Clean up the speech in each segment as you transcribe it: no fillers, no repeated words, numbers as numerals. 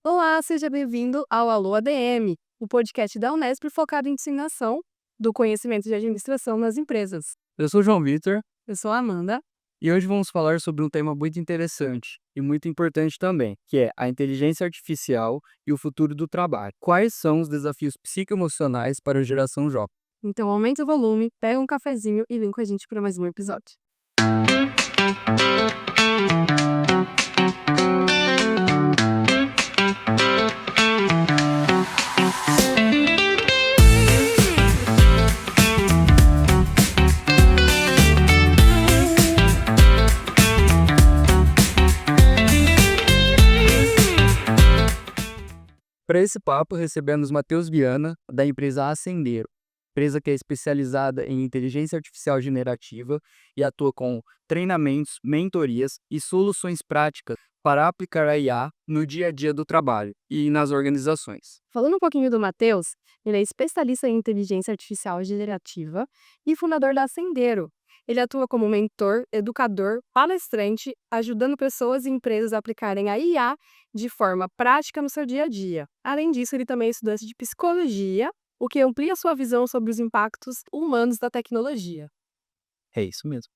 Olá, seja bem-vindo ao Alô ADM, o podcast da Unesp focado em ensinação do conhecimento de administração nas empresas. Eu sou o João Vitor Eu sou a Amanda. e hoje vamos falar sobre um tema muito interessante e muito importante também, que é a inteligência artificial e o futuro do trabalho. Quais são os desafios psicoemocionais para a geração jovem? Então aumenta o volume, pega um cafezinho e vem com a gente para mais um episódio. Para esse papo, recebemos Matheus Viana, da empresa Ascendero, empresa que é especializada em inteligência artificial generativa e atua com treinamentos, mentorias e soluções práticas para aplicar a IA no dia a dia do trabalho e nas organizações. Falando um pouquinho do Matheus, ele é especialista em inteligência artificial generativa e fundador da Ascendero. Ele atua como mentor, educador, palestrante, ajudando pessoas e empresas a aplicarem a IA de forma prática no seu dia a dia. Além disso, ele também é estudante de psicologia, o que amplia sua visão sobre os impactos humanos da tecnologia. É isso mesmo.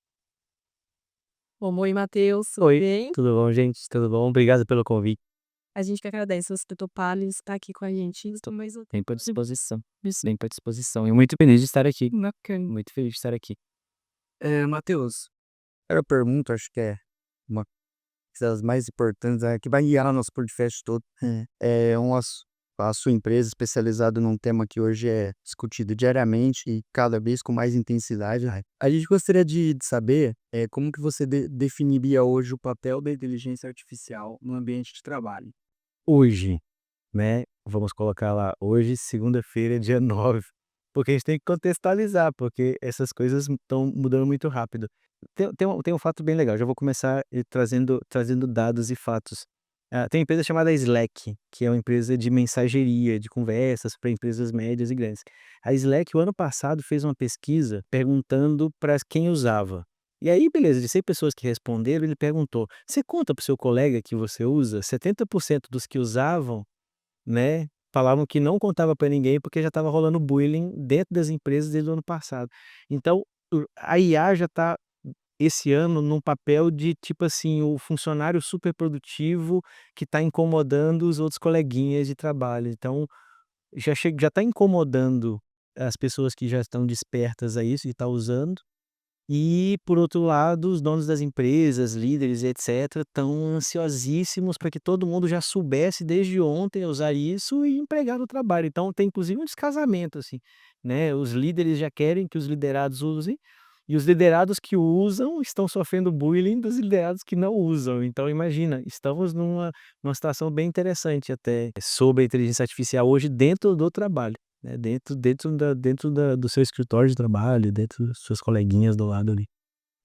Oi, Matheus, tudo Oi, bem? tudo bom, gente? Tudo bom? Obrigado pelo convite. A gente que agradece você ter topado estar aqui com a gente. Mas eu Tempo à disposição. Tempo à disposição. E muito feliz de estar aqui. bacana. Muito feliz de estar aqui. Matheus, eu pergunto, acho que é uma das mais importantes, que vai guiar nosso podcast todo. A sua empresa especializada num tema que hoje é discutido diariamente e cada vez com mais intensidade. A gente gostaria de saber como que você definiria hoje o papel da inteligência artificial no ambiente de trabalho. Hoje, né? Vamos colocar lá, hoje, segunda-feira, dia 9. Porque a gente tem que contextualizar, porque essas coisas estão mudando muito rápido. Tem um fato bem legal, já vou começar trazendo dados e fatos. Tem uma empresa chamada Slack, que é uma empresa de mensageria, de conversas para empresas médias e grandes. A Slack, o ano passado, fez uma pesquisa perguntando para quem usava. E aí, beleza, de 100 pessoas que responderam, ele perguntou: você conta para o seu colega que você usa? 70% dos que usavam, né, falavam que não contava para ninguém, porque já estava rolando bullying dentro das empresas desde o ano passado. Então, a IA já está esse ano num papel de, tipo assim, o funcionário super produtivo que está incomodando os outros coleguinhas de trabalho. Então, já está incomodando as pessoas que já estão despertas a isso e tá usando. E, por outro lado, os donos das empresas, líderes, etc., estão ansiosíssimos para que todo mundo já soubesse desde ontem usar isso e empregar no trabalho. Então, tem inclusive um descasamento, assim, né? Os líderes já querem que os liderados usem, e os liderados que usam estão sofrendo bullying dos liderados que não usam. Então, imagina, estamos numa situação bem interessante até sobre a inteligência artificial hoje dentro do trabalho, né, dentro do seu escritório de trabalho, dentro dos seus coleguinhas do lado ali.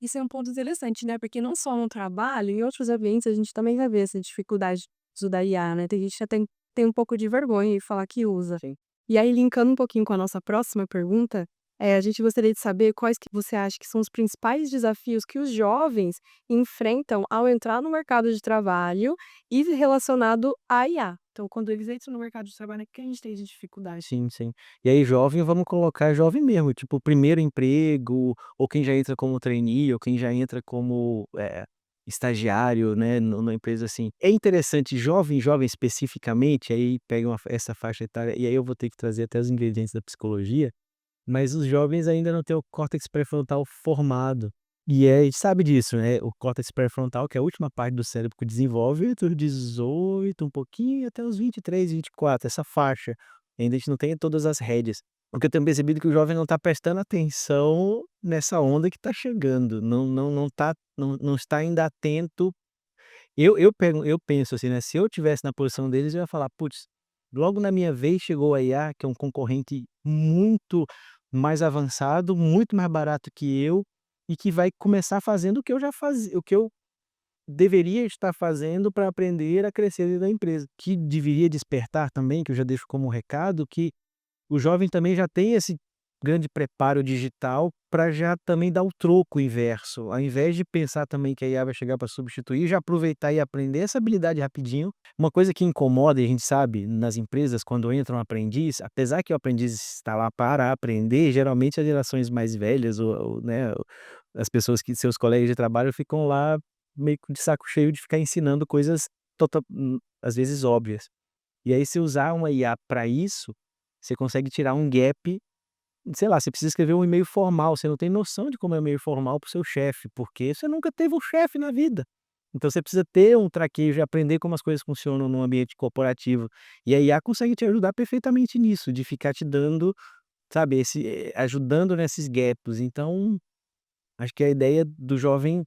Isso é um ponto interessante, né? Porque não só no trabalho, em outros ambientes a gente também vai ver essa dificuldade de usar IA, né? Tem gente que já tem um pouco de vergonha em falar que usa. Sim. E aí, linkando um pouquinho com a nossa próxima pergunta, a gente gostaria de saber quais que você acha que são os principais desafios que os jovens enfrentam ao entrar no mercado de trabalho e relacionado à IA. Então, quando eles entram no mercado de trabalho, o que a gente tem de dificuldade? Sim, sim. E aí jovem, vamos colocar jovem mesmo, tipo, primeiro emprego, ou quem já entra como trainee, ou quem já entra como, estagiário, né, numa empresa assim. É interessante, jovem, jovem especificamente, aí pega essa faixa etária, e aí eu vou ter que trazer até os ingredientes da psicologia, mas os jovens ainda não têm o córtex pré-frontal formado. E a gente sabe disso, né, o córtex pré-frontal, que é a última parte do cérebro que desenvolve entre os 18, um pouquinho, até os 23, 24, essa faixa. Ainda a gente não tem todas as rédeas. Porque eu tenho percebido que o jovem não está prestando atenção nessa onda que está chegando, não está ainda atento. Eu penso assim, né, se eu tivesse na posição deles, eu ia falar: "Putz, logo na minha vez chegou a IA, que é um concorrente muito mais avançado, muito mais barato que eu, e que vai começar fazendo o que eu já fazia, o que eu deveria estar fazendo para aprender a crescer dentro da empresa". Que deveria despertar também, que eu já deixo como recado, que o jovem também já tem esse grande preparo digital para já também dar o troco inverso. Ao invés de pensar também que a IA vai chegar para substituir, já aproveitar e aprender essa habilidade rapidinho. Uma coisa que incomoda, e a gente sabe, nas empresas, quando entra um aprendiz, apesar que o aprendiz está lá para aprender, geralmente as gerações mais velhas, né, as pessoas que seus colegas de trabalho ficam lá meio que de saco cheio de ficar ensinando coisas às vezes óbvias. E aí, se usar uma IA para isso, você consegue tirar um gap. Sei lá, você precisa escrever um e-mail formal, você não tem noção de como é um e-mail formal para o seu chefe, porque você nunca teve um chefe na vida. Então você precisa ter um traquejo e aprender como as coisas funcionam no ambiente corporativo. E a IA consegue te ajudar perfeitamente nisso, de ficar te dando, sabe, ajudando nesses gaps. Então, acho que a ideia do jovem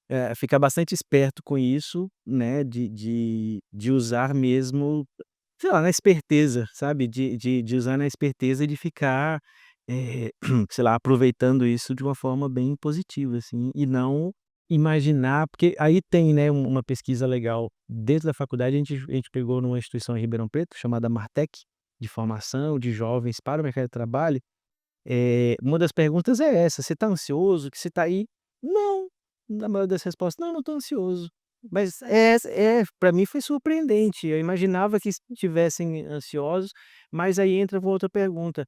é ficar bastante esperto com isso, né, de usar mesmo, sei lá, na esperteza, sabe, de usar na esperteza e de ficar, sei lá, aproveitando isso de uma forma bem positiva, assim, e não imaginar porque aí tem, né, uma pesquisa legal dentro da faculdade, a gente pegou numa instituição em Ribeirão Preto, chamada Martech, de formação de jovens para o mercado de trabalho. Uma das perguntas é essa: "Você está ansioso? Que você está aí?" "Não", na maioria das respostas: "Não, não estou ansioso". Mas pra mim foi surpreendente, eu imaginava que estivessem ansiosos, mas aí entra uma outra pergunta,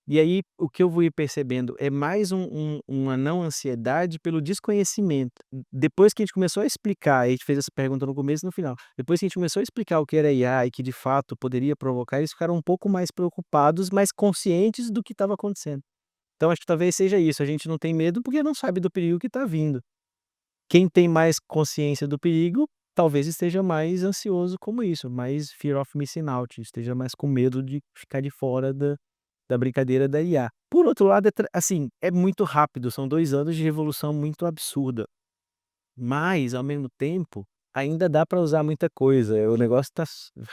e aí o que eu fui percebendo é mais uma não ansiedade pelo desconhecimento. Depois que a gente começou a explicar, a gente fez essa pergunta no começo e no final, depois que a gente começou a explicar o que era IA e que de fato poderia provocar, eles ficaram um pouco mais preocupados, mais conscientes do que estava acontecendo. Então acho que talvez seja isso, a gente não tem medo porque não sabe do perigo que está vindo. Quem tem mais consciência do perigo, talvez esteja mais ansioso como isso, mais fear of missing out, esteja mais com medo de ficar de fora da brincadeira da IA. Por outro lado, assim, é muito rápido, são 2 anos de revolução muito absurda. Mas, ao mesmo tempo, ainda dá para usar muita coisa. O negócio tá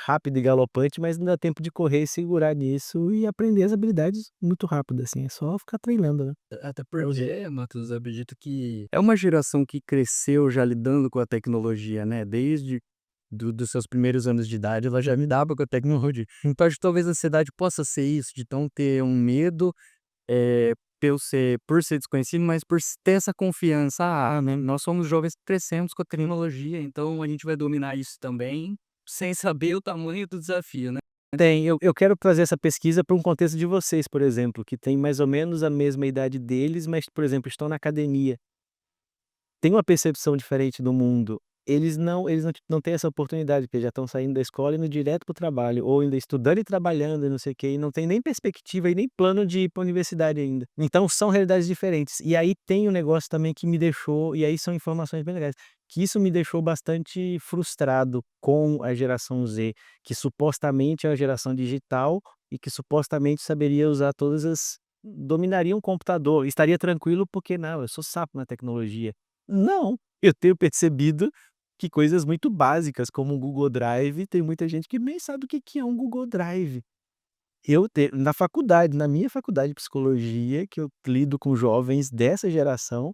rápido e galopante, mas não dá tempo de correr e segurar nisso e aprender as habilidades muito rápido, assim, é só ficar treinando, né. Até porque, Matheus, eu acredito que é uma geração que cresceu já lidando com a tecnologia, né? Desde dos seus primeiros anos de idade, ela já lidava com a tecnologia. Então, acho que talvez a ansiedade possa ser isso, de não ter um medo, por ser desconhecido, mas ter essa confiança. Ah, né? Nós somos jovens que crescemos com a tecnologia, então a gente vai dominar isso também, sem saber o tamanho do desafio, né? Eu quero trazer essa pesquisa para um contexto de vocês, por exemplo, que têm mais ou menos a mesma idade deles, mas, por exemplo, estão na academia. Têm uma percepção diferente do mundo. Eles não têm essa oportunidade, porque já estão saindo da escola e indo direto para o trabalho, ou ainda estudando e trabalhando e não sei o quê, e não tem nem perspectiva e nem plano de ir para a universidade ainda. Então são realidades diferentes. E aí tem um negócio também que me deixou e aí são informações bem legais, que isso me deixou bastante frustrado com a geração Z, que supostamente é uma geração digital e que supostamente saberia usar dominaria um computador, estaria tranquilo porque: "Não, eu sou sapo na tecnologia". Não, eu tenho percebido que coisas muito básicas, como o Google Drive, tem muita gente que nem sabe o que que é um Google Drive. Na minha faculdade de psicologia, que eu lido com jovens dessa geração,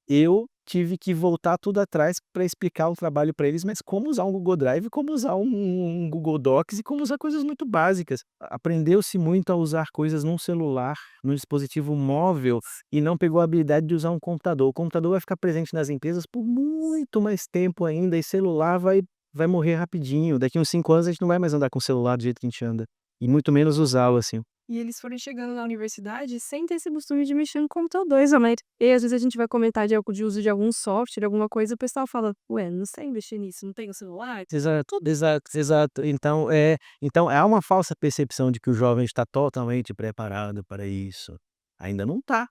eu tive que voltar tudo atrás para explicar o trabalho para eles, mas como usar um Google Drive, como usar um Google Docs e como usar coisas muito básicas. Aprendeu-se muito a usar coisas num celular, num dispositivo móvel e não pegou a habilidade de usar um computador. O computador vai ficar presente nas empresas por muito mais tempo ainda e celular vai morrer rapidinho. Daqui uns 5 anos a gente não vai mais andar com o celular do jeito que a gente anda, e muito menos usá-lo assim. E eles foram chegando na universidade sem ter esse costume de mexer no computador, exatamente. E aí, às vezes a gente vai comentar de uso de algum software, alguma coisa, o pessoal fala: "Ué, não sei mexer nisso, não tenho celular". Exato, exato, exato. Então há uma falsa percepção de que o jovem está totalmente preparado para isso. Ainda não está.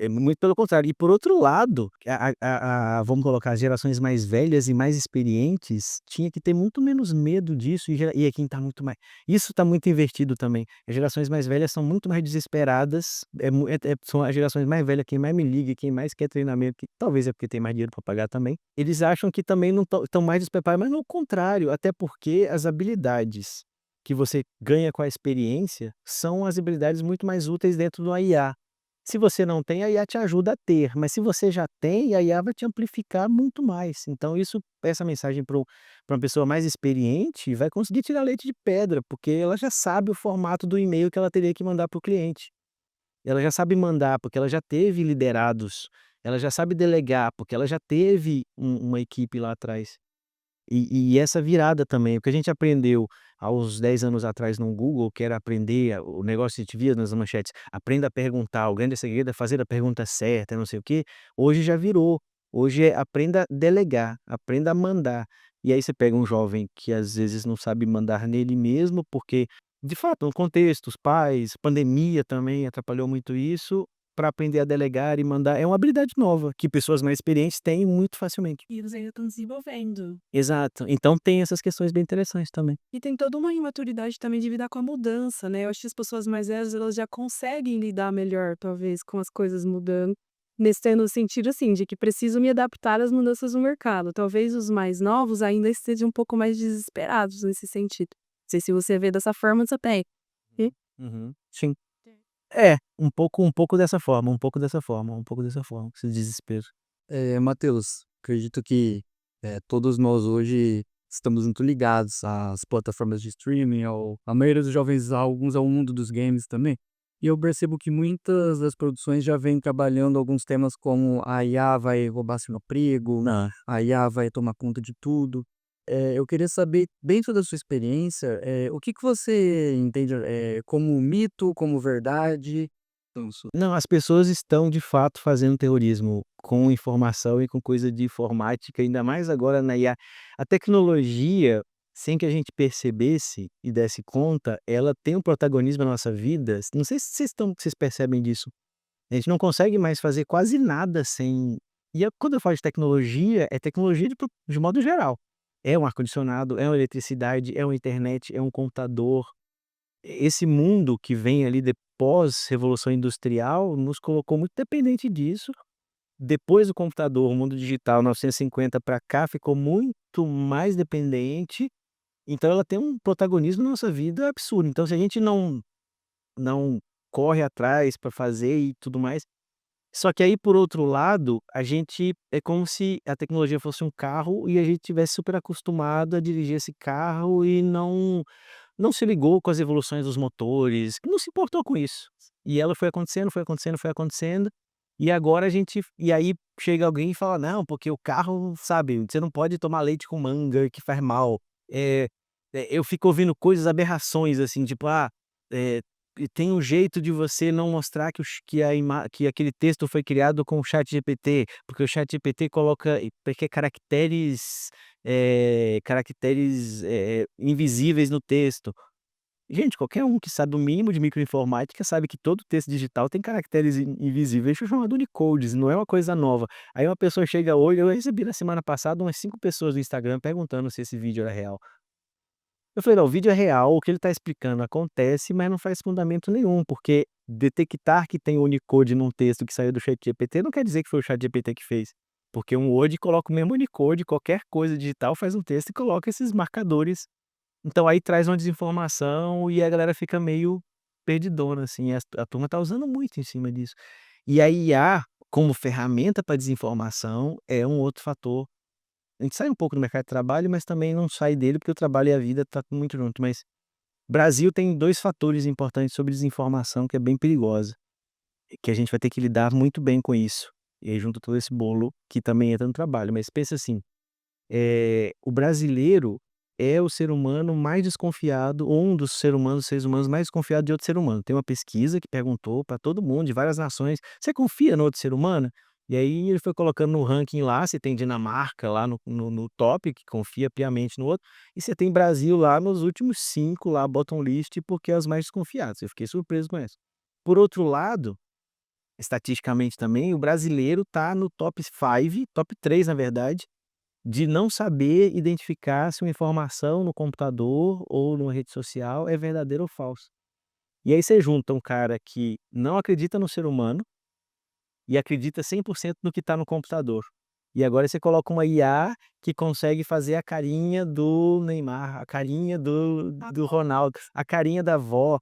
Muito pelo contrário. E por outro lado, vamos colocar as gerações mais velhas e mais experientes, tinha que ter muito menos medo disso e é quem está muito mais isso está muito invertido também. As gerações mais velhas são muito mais desesperadas, são as gerações mais velhas quem mais me liga, quem mais quer treinamento, que talvez é porque tem mais dinheiro para pagar também. Eles acham que também não estão mais despreparados, mas no contrário, até porque as habilidades que você ganha com a experiência são as habilidades muito mais úteis dentro do IA. Se você não tem, a IA te ajuda a ter, mas se você já tem, a IA vai te amplificar muito mais. Então essa mensagem para uma pessoa mais experiente vai conseguir tirar leite de pedra, porque ela já sabe o formato do e-mail que ela teria que mandar para o cliente. ela já sabe mandar, porque ela já teve liderados, ela já sabe delegar, porque ela já teve uma equipe lá atrás. E essa virada também, o que a gente aprendeu há uns 10 anos atrás no Google, que era aprender o negócio que a gente via nas manchetes, aprenda a perguntar, o grande segredo é fazer a pergunta certa, não sei o quê, hoje já virou. Hoje é aprenda a delegar, aprenda a mandar. E aí você pega um jovem que às vezes não sabe mandar nele mesmo, porque, de fato, no contexto, os pais, pandemia também atrapalhou muito isso, para aprender a delegar e mandar. É uma habilidade nova, que pessoas mais experientes têm muito facilmente. E eles ainda estão desenvolvendo. Exato. Então tem essas questões bem interessantes também. E tem toda uma imaturidade também de lidar com a mudança, né? Eu acho que as pessoas mais velhas, elas já conseguem lidar melhor, talvez, com as coisas mudando. No sentido, assim, de que preciso me adaptar às mudanças no mercado. Talvez os mais novos ainda estejam um pouco mais desesperados nesse sentido. Não sei se você vê dessa forma também. E Uhum. Sim. É, um pouco dessa forma, um pouco dessa forma, um pouco dessa forma, esse desespero. Matheus, acredito que todos nós hoje estamos muito ligados às plataformas de streaming, a maioria dos jovens, alguns ao mundo dos games também. E eu percebo que muitas das produções já vêm trabalhando alguns temas como a IA vai roubar seu emprego, Ah. a IA vai tomar conta de tudo. Eu queria saber, dentro da sua experiência, o que que você entende como mito, como verdade? Então, Não, as pessoas estão de fato fazendo terrorismo com informação e com coisa de informática, ainda mais agora na IA. A tecnologia, sem que a gente percebesse e desse conta, ela tem um protagonismo na nossa vida. Não sei se vocês percebem disso. A gente não consegue mais fazer quase nada sem. Quando eu falo de tecnologia, é tecnologia de modo geral. É um ar-condicionado, é uma eletricidade, é uma internet, é um computador. Esse mundo que vem ali de pós-revolução industrial nos colocou muito dependente disso. Depois do computador, o mundo digital, 950 para cá, ficou muito mais dependente, então ela tem um protagonismo na nossa vida absurdo. Então se a gente não corre atrás para fazer e tudo mais, só que aí por outro lado, a gente é como se a tecnologia fosse um carro e a gente tivesse super acostumado a dirigir esse carro e não se ligou com as evoluções dos motores, não se importou com isso. E ela foi acontecendo, foi acontecendo, foi acontecendo, e agora a gente e aí chega alguém e fala: "Não, porque o carro, sabe, você não pode tomar leite com manga que faz mal". Eh, eu fico ouvindo coisas, aberrações, assim, tipo: eh, tem um jeito de você não mostrar que o ch que aquele texto foi criado com o ChatGPT, porque o ChatGPT coloca porque caracteres, invisíveis no texto. Gente, qualquer um que sabe o mínimo de microinformática sabe que todo texto digital tem caracteres invisíveis, isso é chamado Unicodes, não é uma coisa nova. Aí uma pessoa chega hoje eu recebi na semana passada umas 5 pessoas no Instagram perguntando se esse vídeo era real. Eu falei: "Não, o vídeo é real, o que ele está explicando acontece, mas não faz fundamento nenhum, porque detectar que tem Unicode num texto que saiu do ChatGPT não quer dizer que foi o ChatGPT que fez, porque um Word coloca o mesmo Unicode, qualquer coisa digital faz um texto e coloca esses marcadores". Então aí traz uma desinformação e a galera fica meio perdidona, assim, a turma tá usando muito em cima disso. E a IA, como ferramenta para desinformação, é um outro fator. A gente sai um pouco do mercado de trabalho, mas também não sai dele, porque o trabalho e a vida tá muito junto, mas Brasil tem 2 fatores importantes sobre desinformação que é bem perigosa, que a gente vai ter que lidar muito bem com isso. E aí junta todo esse bolo que também entra no trabalho, mas pensa assim, o brasileiro é o ser humano mais desconfiado, ou um dos seres humanos mais desconfiado de outro ser humano. Tem uma pesquisa que perguntou para todo mundo de várias nações: "Você confia no outro ser humano?" E aí ele foi colocando no ranking lá, você tem Dinamarca lá no top, que confia piamente no outro, e você tem Brasil lá nos últimos 5 lá, bottom list, porque é os mais desconfiados. Eu fiquei surpreso com essa. Por outro lado, estatisticamente também, o brasileiro tá no top 5, top 3 na verdade, de não saber identificar se uma informação no computador ou numa rede social é verdadeira ou falsa. E aí você junta um cara que não acredita no ser humano e acredita 100% no que está no computador. E agora você coloca uma IA que consegue fazer a carinha do Neymar, a carinha do Ronaldo, a carinha da avó,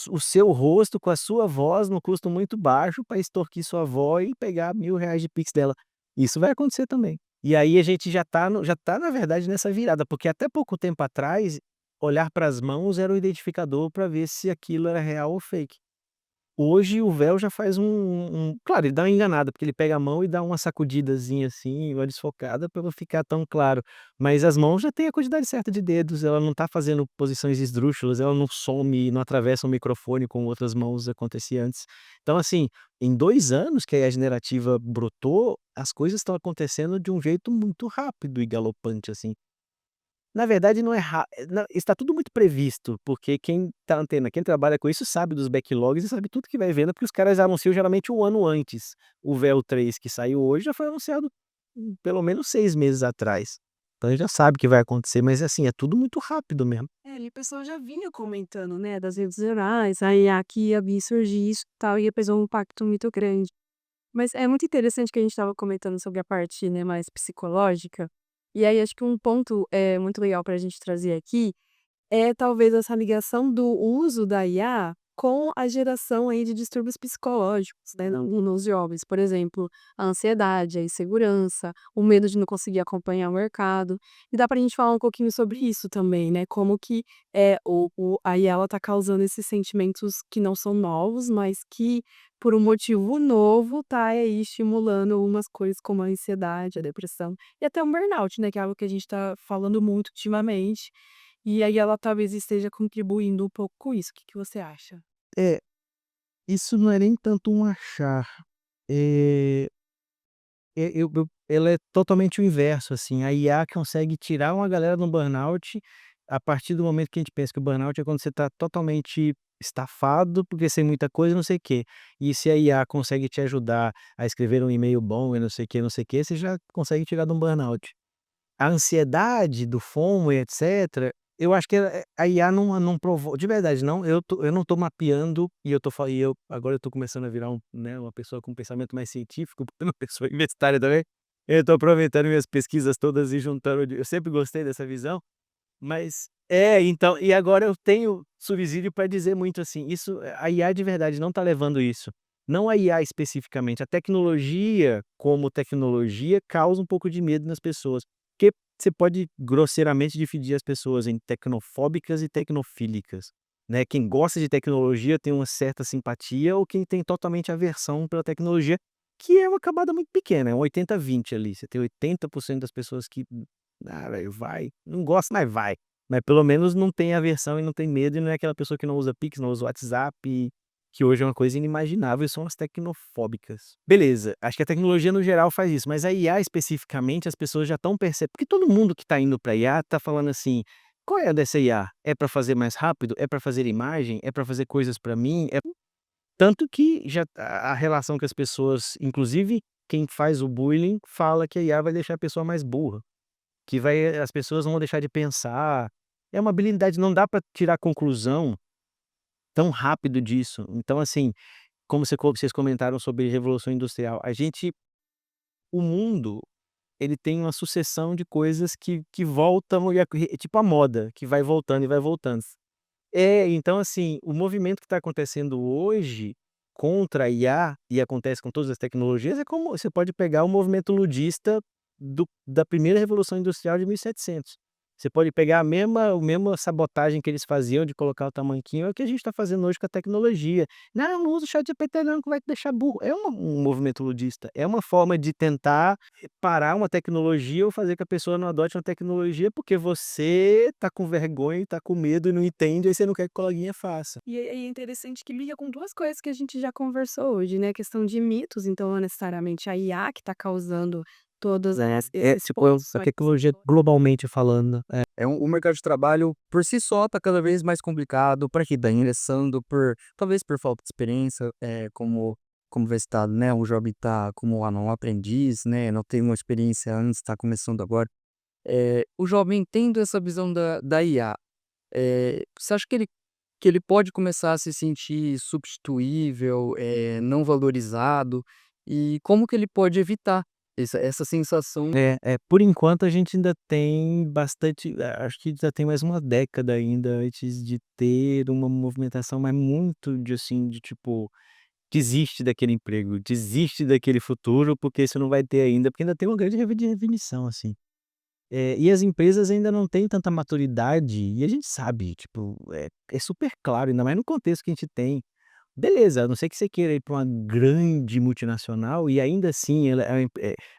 o seu rosto com a sua voz no custo muito baixo para extorquir sua avó e pegar R$ 1.000 de Pix dela. Isso vai acontecer também. E aí a gente já tá na verdade nessa virada, porque até pouco tempo atrás, olhar para as mãos era o identificador para ver se aquilo era real ou fake. Hoje o véu já faz claro, ele dá uma enganada, porque ele pega a mão e dá uma sacudidazinha assim, uma desfocada para não ficar tão claro, mas as mãos já têm a quantidade certa de dedos, ela não tá fazendo posições esdrúxulas, ela não some, não atravessa o microfone como outras mãos acontecia antes. Então assim, em 2 anos que a IA generativa brotou, as coisas estão acontecendo de um jeito muito rápido e galopante, assim. Na verdade não é está tudo muito previsto, porque quem trabalha com isso sabe dos backlogs e sabe tudo que vai vendo, porque os caras anunciam geralmente 1 ano antes. O véu 3 que saiu hoje já foi anunciado, pelo menos 6 meses atrás. Então já sabe o que vai acontecer, mas assim, é tudo muito rápido mesmo. É, e o pessoal já vinha comentando, né, das redes gerais, aí aqui ia vir surgir isso e tal, ia pesar um impacto muito grande. Mas é muito interessante que a gente estava comentando sobre a parte, né, mais psicológica, e aí acho que um ponto muito legal para a gente trazer aqui é talvez essa ligação do uso da IA com a geração aí de distúrbios psicológicos, né, nos jovens. Por exemplo, a ansiedade, a insegurança, o medo de não conseguir acompanhar o mercado. E dá pra gente falar um pouquinho sobre isso também, né, como que, a IA ela tá causando esses sentimentos que não são novos, mas que por um motivo novo tá aí estimulando algumas coisas como a ansiedade, a depressão e até o burnout, né, que é algo que a gente tá falando muito ultimamente. E aí ela talvez esteja contribuindo um pouco com isso, o que que você acha? É, isso não é nem tanto um achar, eh, ela é totalmente o inverso, assim, a IA consegue tirar uma galera do burnout, a partir do momento que a gente pensa que o burnout é quando você está totalmente estafado, porque sem muita coisa não sei o quê. E se a IA consegue te ajudar a escrever um e-mail bom e não sei o quê, você já consegue tirar de um burnout. A ansiedade do FOMO e etcétera, eu acho que a IA não provou de verdade não, eu não tô mapeando e eu agora eu tô começando a virar uma pessoa com um pensamento mais científico, porque uma pessoa universitária também, eu tô aproveitando minhas pesquisas todas e juntando eu sempre gostei dessa visão, mas então, e agora eu tenho subsídio para dizer muito assim, isso a IA de verdade não tá levando isso. Não a IA especificamente, a tecnologia como tecnologia causa um pouco de medo nas pessoas, porque você pode grosseiramente dividir as pessoas em tecnofóbicas e tecnofílicas, né. Quem gosta de tecnologia tem uma certa simpatia ou quem tem totalmente aversão pela tecnologia, que é uma camada muito pequena, é um 80-20 ali, você tem 80% das pessoas que ah, velho, vai. Não gosta, mas vai. Mas pelo menos não tem aversão e não tem medo e não é aquela pessoa que não usa Pix, não usa WhatsApp, que hoje é uma coisa inimaginável e são as tecnofóbicas. Beleza, acho que a tecnologia no geral faz isso, mas a IA especificamente as pessoas já estão percebendo porque todo mundo que está indo pra IA tá falando assim: "Qual é a dessa IA? É para fazer mais rápido? É para fazer imagem? É para fazer coisas para mim? É" tanto que já a relação que as pessoas inclusive quem faz o bullying fala que a IA vai deixar a pessoa mais burra. Que vai as pessoas vão deixar de pensar. É uma habilidade, não dá para tirar conclusão tão rápido disso. Então, assim, como vocês comentaram sobre revolução industrial, o mundo, ele tem uma sucessão de coisas que voltam e é tipo a moda, que vai voltando e vai voltando. Então, assim, o movimento que está acontecendo hoje contra a IA, e acontece com todas as tecnologias, é como você pode pegar o movimento ludista da primeira revolução industrial de 1700. Você pode pegar a mesma sabotagem que eles faziam de colocar o tamanquinho, é o que a gente está fazendo hoje com a tecnologia. "Não, não usa o ChatGPT não, que vai te deixar burro". É um movimento ludista, é uma forma de tentar parar uma tecnologia ou fazer que a pessoa não adote uma tecnologia, porque você tá com vergonha e tá com medo e não entende, aí você não quer que o coleguinha faça. E é interessante que liga com 2 coisas que a gente já conversou hoje, né, a questão de mitos, então não é necessariamente a IA que está causando todos esses Tipo, pontos a mais tecnologia globalmente falando. O mercado de trabalho por si só está cada vez mais complicado, para quem está ingressando, talvez por falta de experiência, como vai citado, né, o jovem está como um aprendiz, né, não tem uma experiência antes, está começando agora. O jovem tendo essa visão da IA, você acha que ele pode começar a se sentir substituível, não valorizado, e como que ele pode evitar essa sensação? Por enquanto a gente ainda tem bastante acho que ainda tem mais uma década ainda antes de ter uma movimentação, mas muito de, assim, de tipo, desiste daquele emprego, desiste daquele futuro, porque você não vai ter ainda, porque ainda tem uma grande definição, assim. E as empresas ainda não têm tanta maturidade, e a gente sabe, tipo, é super claro, ainda mais no contexto que a gente tem, Beleza, a não ser que você queira ir para uma grande multinacional e ainda assim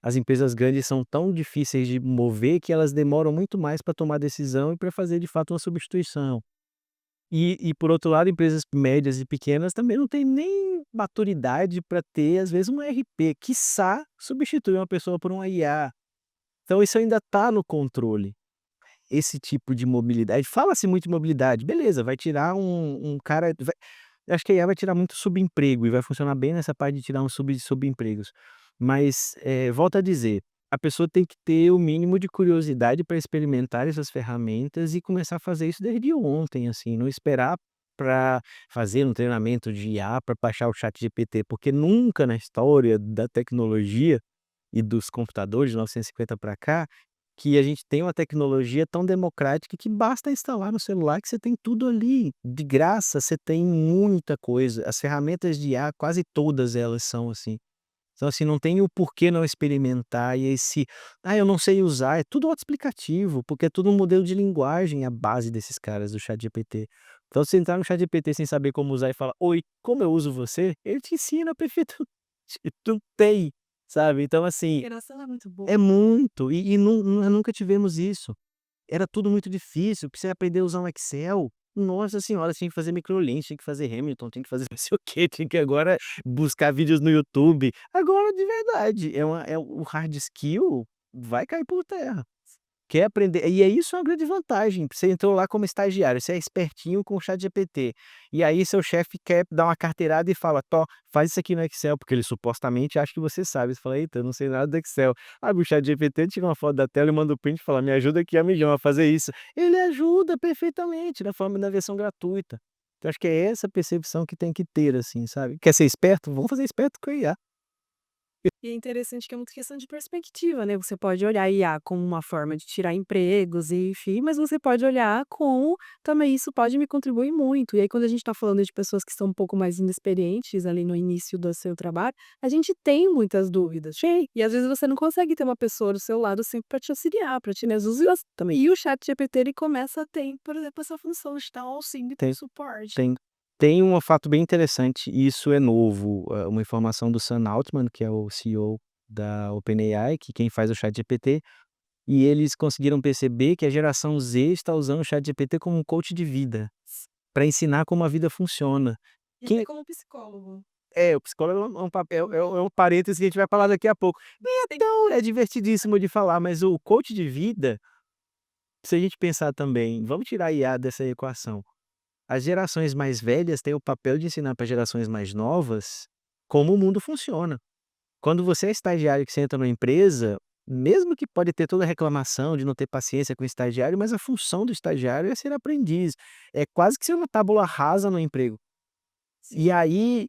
as empresas grandes são tão difíceis de mover que elas demoram muito mais para tomar decisão e para fazer de fato uma substituição. E por outro lado, empresas médias e pequenas também não têm nem maturidade para ter, às vezes, um ERP, quiçá substituir uma pessoa por uma IA. Então isso ainda está no controle. Esse tipo de mobilidade, fala-se muito em mobilidade, beleza, vai tirar um cara, acho que a IA vai tirar muito subemprego e vai funcionar bem nessa parte de tirar um subempregos. Mas, volto a dizer, a pessoa tem que ter o mínimo de curiosidade para experimentar essas ferramentas e começar a fazer isso desde ontem, assim, não esperar para fazer um treinamento de IA para baixar o chat ChatGPT, porque nunca na história da tecnologia e dos computadores de 950 para cá, que a gente tem uma tecnologia tão democrática que basta instalar no celular que você tem tudo ali, de graça, você tem muita coisa. As ferramentas de IA, quase todas elas são assim. Então, assim, não tem o porquê não experimentar e esse: "Ah, eu não sei usar", é tudo autoexplicativo, porque é tudo um modelo de linguagem a base desses caras do ChatGPT. Então, se você entrar no ChatGPT sem saber como usar e falar: "Oi, como eu uso você?", ele te ensina perfeitamente. Não tem, sabe. Então, assim, Interação é muito boa. é muito, e nós nunca tivemos isso. Era tudo muito difícil, pra você aprender a usar um Excel, nossa senhora, tinha que fazer microlinks, tinha que fazer Hamilton, tinha que fazer não sei o quê, tinha que agora buscar vídeos no YouTube. Agora, de verdade, o hard skill vai cair por terra. Quer aprender, e é isso, é uma grande vantagem, você entrou lá como estagiário, você é espertinho com o ChatGPT, e aí seu chefe quer dar uma carteirada e fala: "Tó, faz isso aqui no Excel", porque ele supostamente acha que você sabe, você fala: "Eita, eu não sei nada do Excel". Abre o ChatGPT, tira uma foto da tela e manda o print e fala: "Me ajuda aqui amigão a fazer isso". Ele ajuda perfeitamente, na versão gratuita. Então acho que é essa percepção que tem que ter, assim, sabe. Quer ser esperto? Vamos fazer esperto com a IA. E é interessante que é muito questão de perspectiva, né, você pode olhar a IA como uma forma de tirar empregos e enfim, mas você pode olhar como também isso pode me contribuir muito. E aí quando a gente está falando de pessoas que são um pouco mais inexperientes ali no início do seu trabalho, a gente tem muitas dúvidas. Tem. E às vezes você não consegue ter uma pessoa do seu lado sempre para te auxiliar, para te né, às vezes também. E o ChatGPT ele começa a ter, por exemplo, essa função de dar um auxílio e Tem suporte. Tem tem um fato bem interessante, e isso é novo, uma informação do Sam Altman, que é o CEO da OpenAI, que quem faz o ChatGPT, e eles conseguiram perceber que a geração Z está usando o ChatGPT como um coach de vida, para ensinar como a vida funciona. E até Quem como psicólogo. o psicólogo é um papel, é um parêntese que a gente vai falar daqui a pouco. Nem é tão é divertidíssimo de falar, mas o coach de vida, se a gente pensar também, vamos tirar a IA dessa equação. As gerações mais velhas têm o papel de ensinar para gerações mais novas como o mundo funciona. Quando você é estagiário que você entra numa empresa, mesmo que pode ter toda a reclamação de não ter paciência com o estagiário, mas a função do estagiário é ser aprendiz. É quase que ser uma tábula rasa no emprego. E aí,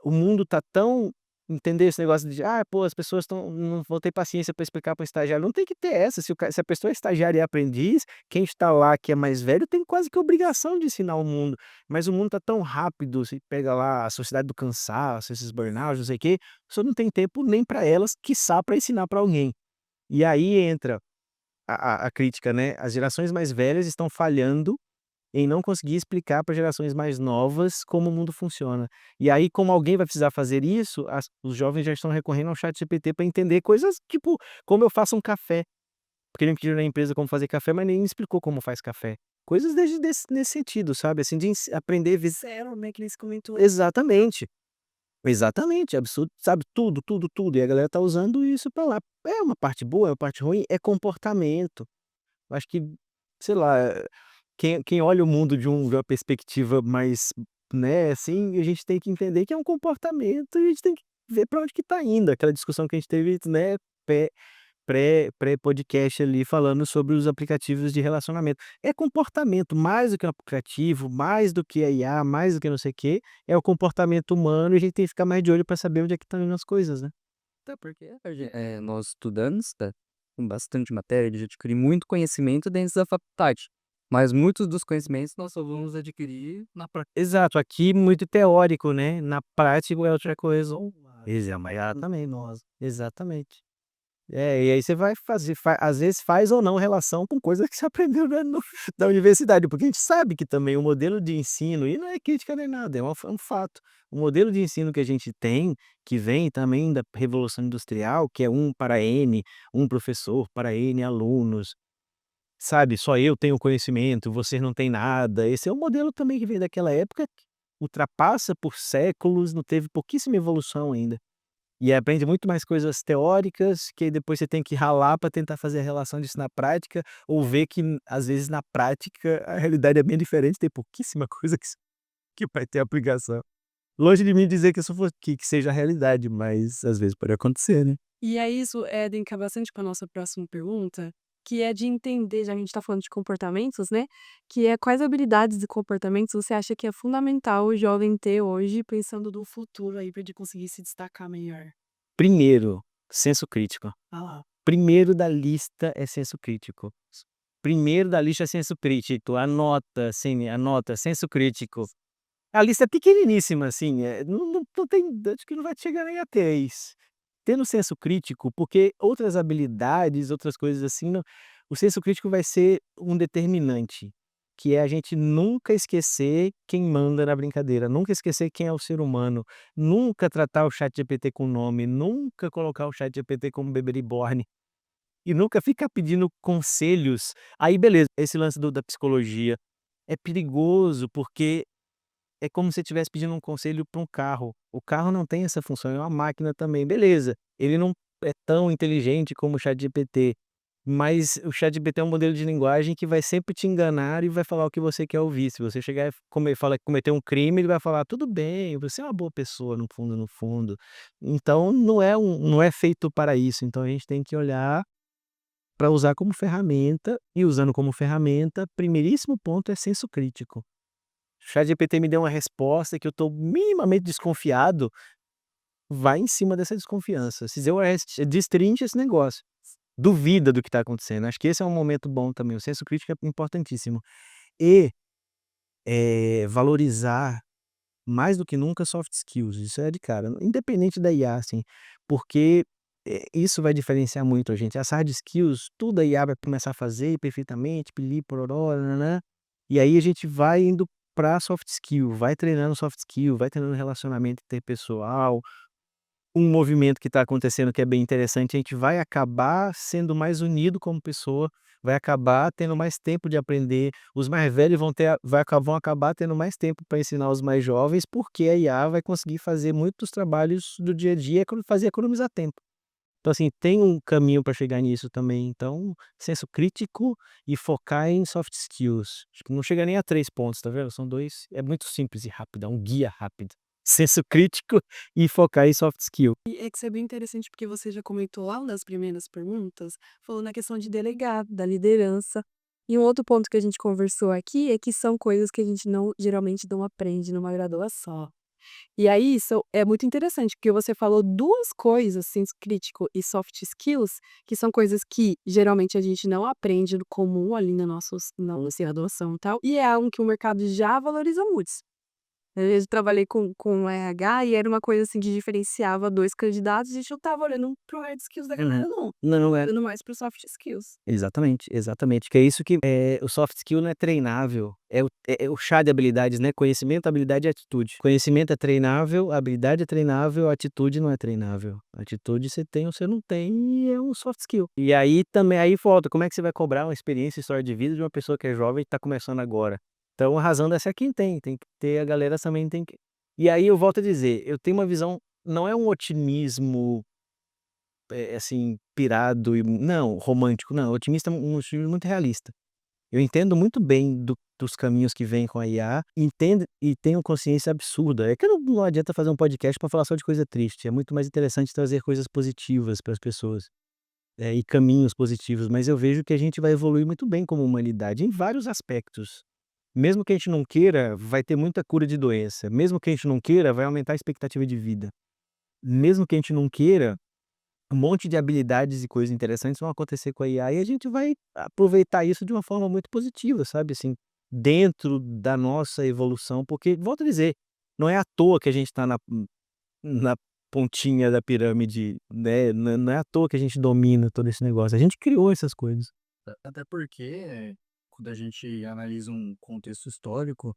o mundo tá tão, entendeu, esse negócio de: "Ah, pô, as pessoas não vão ter paciência para explicar para o estagiário", não tem que ter essa, se a pessoa é estagiário e é aprendiz, quem está lá que é mais velho tem quase que obrigação de ensinar o mundo, mas o mundo tá tão rápido, você pega lá a sociedade do cansaço, esses burnout, não sei o quê, a pessoa não tem tempo nem para elas, quiçá para ensinar para alguém. E aí entra a crítica, né, as gerações mais velhas estão falhando em não conseguir explicar para gerações mais novas como o mundo funciona. E aí, como alguém vai precisar fazer isso, os jovens já estão recorrendo ao ChatGPT para entender coisas, tipo, como eu faço um café, porque ele me pediu na empresa como fazer café, mas nem me explicou como faz café. Coisas desde nesse sentido, sabe, assim, de aprender Zero, né, que nem você comentou. exatamente, exatamente, absurdo, sabe, tudo, tudo, tudo, e a galera tá usando isso para lá. É uma parte boa, é uma parte ruim, é comportamento. Eu acho que, sei lá, quem olha o mundo de uma perspectiva mais, né, assim, a gente tem que entender que é um comportamento e a gente tem que ver para onde que tá indo, aquela discussão que a gente teve, né, pré pré-podcast ali falando sobre os aplicativos de relacionamento. É comportamento, mais do que um aplicativo, mais do que a IA, mais do que não sei o quê, é o comportamento humano e a gente tem que ficar mais de olho para saber onde é que estão indo as coisas, né. Até porque nós estudantes, tá, com bastante matéria, de adquirir muito conhecimento dentro da faculdade, mas muitos dos conhecimentos nós só vamos adquirir na prática. Exato, aqui muito teórico, né, na prática é outra coisa. Exatamente, exatamente. E aí você vai fazer, às vezes faz ou não relação com coisas que você aprendeu na universidade, porque a gente sabe que também o modelo de ensino, e não é crítica nem nada, é um fato. O modelo de ensino que a gente tem, que vem também da Revolução Industrial, que é um para N, um professor para N alunos, sabe? Só eu tenho conhecimento, vocês não têm nada. Esse é um modelo também que veio daquela época, que ultrapassa por séculos, não teve pouquíssima evolução ainda. E aprende muito mais coisas teóricas, que aí depois você tem que ralar para tentar fazer a relação disso na prática, ou ver que às vezes na prática a realidade é bem diferente, tem pouquíssima coisa que vai ter aplicação. Longe de mim dizer que isso que seja a realidade, mas às vezes pode acontecer, né. E aí isso linka bastante com a nossa próxima pergunta, que é de entender, já que a gente está falando de comportamentos, né, que é quais habilidades e comportamentos você acha que é fundamental o jovem ter hoje, pensando no futuro aí para ele conseguir se destacar melhor? Primeiro, senso crítico. Ah lá. Primeiro da lista é senso crítico. Primeiro da lista é senso crítico, anota, assim, anota, senso crítico. A lista é pequeniníssima, assim, não tem, acho que não vai chegar nem a 3. Tendo senso crítico, porque outras habilidades, outras coisas assim, não, o senso crítico vai ser um determinante, que é a gente nunca esquecer quem manda na brincadeira, nunca esquecer quem é o ser humano, nunca tratar o ChatGPT com nome, nunca colocar o ChatGPT como bebê reborn e nunca ficar pedindo conselhos. Aí beleza, esse lance da psicologia é perigoso, porque é como se você estivesse pedindo um conselho para um carro. O carro não tem essa função, é uma máquina também, beleza. Ele não é tão inteligente como o ChatGPT, mas o ChatGPT é um modelo de linguagem que vai sempre te enganar e vai falar o que você quer ouvir. Se você chegar e falar que cometeu um crime, ele vai falar: "Tudo bem, você é uma boa pessoa no fundo, no fundo". Então não é feito para isso, então a gente tem que olhar para usar como ferramenta, e usando como ferramenta, primeiríssimo ponto é senso crítico. ChatGPT me deu uma resposta que eu estou minimamente desconfiado, vai em cima dessa desconfiança. Se eu destrincha esse negócio, duvida do que está acontecendo. Acho que esse é um momento bom também, o senso crítico é importantíssimo. E, valorizar mais do que nunca soft skills, isso é de cara, independente da IA, assim, porque, isso vai diferenciar muito a gente. As hard skills, tudo a IA vai começar a fazer perfeitamente, piriri pororó, nã e aí a gente vai indo pra soft skill, vai treinando soft skill, vai treinando relacionamento interpessoal, um movimento que está acontecendo que é bem interessante, a gente vai acabar sendo mais unido como pessoa, vai acabar tendo mais tempo de aprender, os mais velhos vão acabar tendo mais tempo para ensinar os mais jovens, porque a IA vai conseguir fazer muitos trabalhos do dia a dia, fazer economizar tempo. Então, assim, tem um caminho para chegar nisso também. Então, senso crítico e focar em soft skills. Acho que não chega nem a 3 pontos, tá vendo? São 2, é muito simples e rápido, é um guia rápido. Senso crítico e focar em soft skill. E é que isso é bem interessante, porque você já comentou lá nas primeiras perguntas, falou na questão de delegar, da liderança. E um outro ponto que a gente conversou aqui é que são coisas que a gente não geralmente não aprende numa graduação. E aí isso é muito interessante, porque você falou 2 coisas, senso crítico e soft skills, que são coisas que geralmente a gente não aprende no comum ali na nossa graduação e tal, e é algo que o mercado já valoriza muito. Eu trabalhei com RH e era uma coisa, assim, que diferenciava 2 candidatos, a gente não estava olhando para o hard skills da Uhum. galera não, Não, olhando mais para o soft skills. exatamente, exatamente, que é isso que, o soft skill não é treinável, é o chá de habilidades, né, conhecimento, habilidade e atitude. Conhecimento é treinável, habilidade é treinável, atitude não é treinável. Atitude você tem ou você não tem e é um soft skill. E aí também aí volta, como é que você vai cobrar uma experiência, história de vida de uma pessoa que é jovem e está começando agora? Então a razão dessa é quem tem que ter, a galera também tem que, e aí eu volto a dizer, eu tenho uma visão, não é um otimismo, assim, pirado e não, romântico, não, otimista, um otimismo muito realista. Eu entendo muito bem dos caminhos que vêm com a IA, entendo e tenho consciência absurda. É que não adianta fazer um podcast para falar só de coisa triste, é muito mais interessante trazer coisas positivas para as pessoas, e caminhos positivos, mas eu vejo que a gente vai evoluir muito bem como humanidade em vários aspectos. Mesmo que a gente não queira, vai ter muita cura de doença, mesmo que a gente não queira, vai aumentar a expectativa de vida. Mesmo que a gente não queira, um monte de habilidades e coisas interessantes vão acontecer com a IA e a gente vai aproveitar isso de uma forma muito positiva, sabe, assim, dentro da nossa evolução, porque volto a dizer, não é à toa que a gente está na pontinha da pirâmide, né, não é à toa que a gente domina todo esse negócio, a gente criou essas coisas. Até porque, quando a gente analisa um contexto histórico,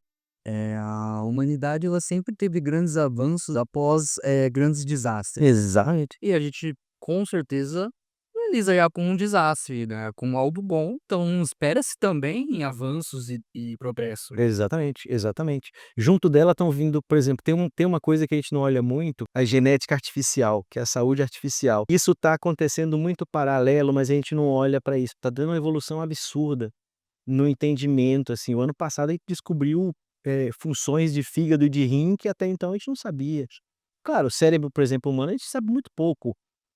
a humanidade ela sempre teve grandes avanços após, grandes desastres. Exato. E a gente, com certeza, analisa já como um desastre, né, como algo bom, então espera-se também avanços e progresso. Exatamente, exatamente. Junto dela estão vindo, por exemplo, tem uma coisa que a gente não olha muito, a genética artificial, que é a saúde artificial. Isso está acontecendo muito paralelo, mas a gente não olha para isso. Está dando uma evolução absurda no entendimento, assim. O ano passado a gente descobriu, funções de fígado e de rim que até então a gente não sabia. Claro, o cérebro, por exemplo, humano, a gente sabe muito pouco.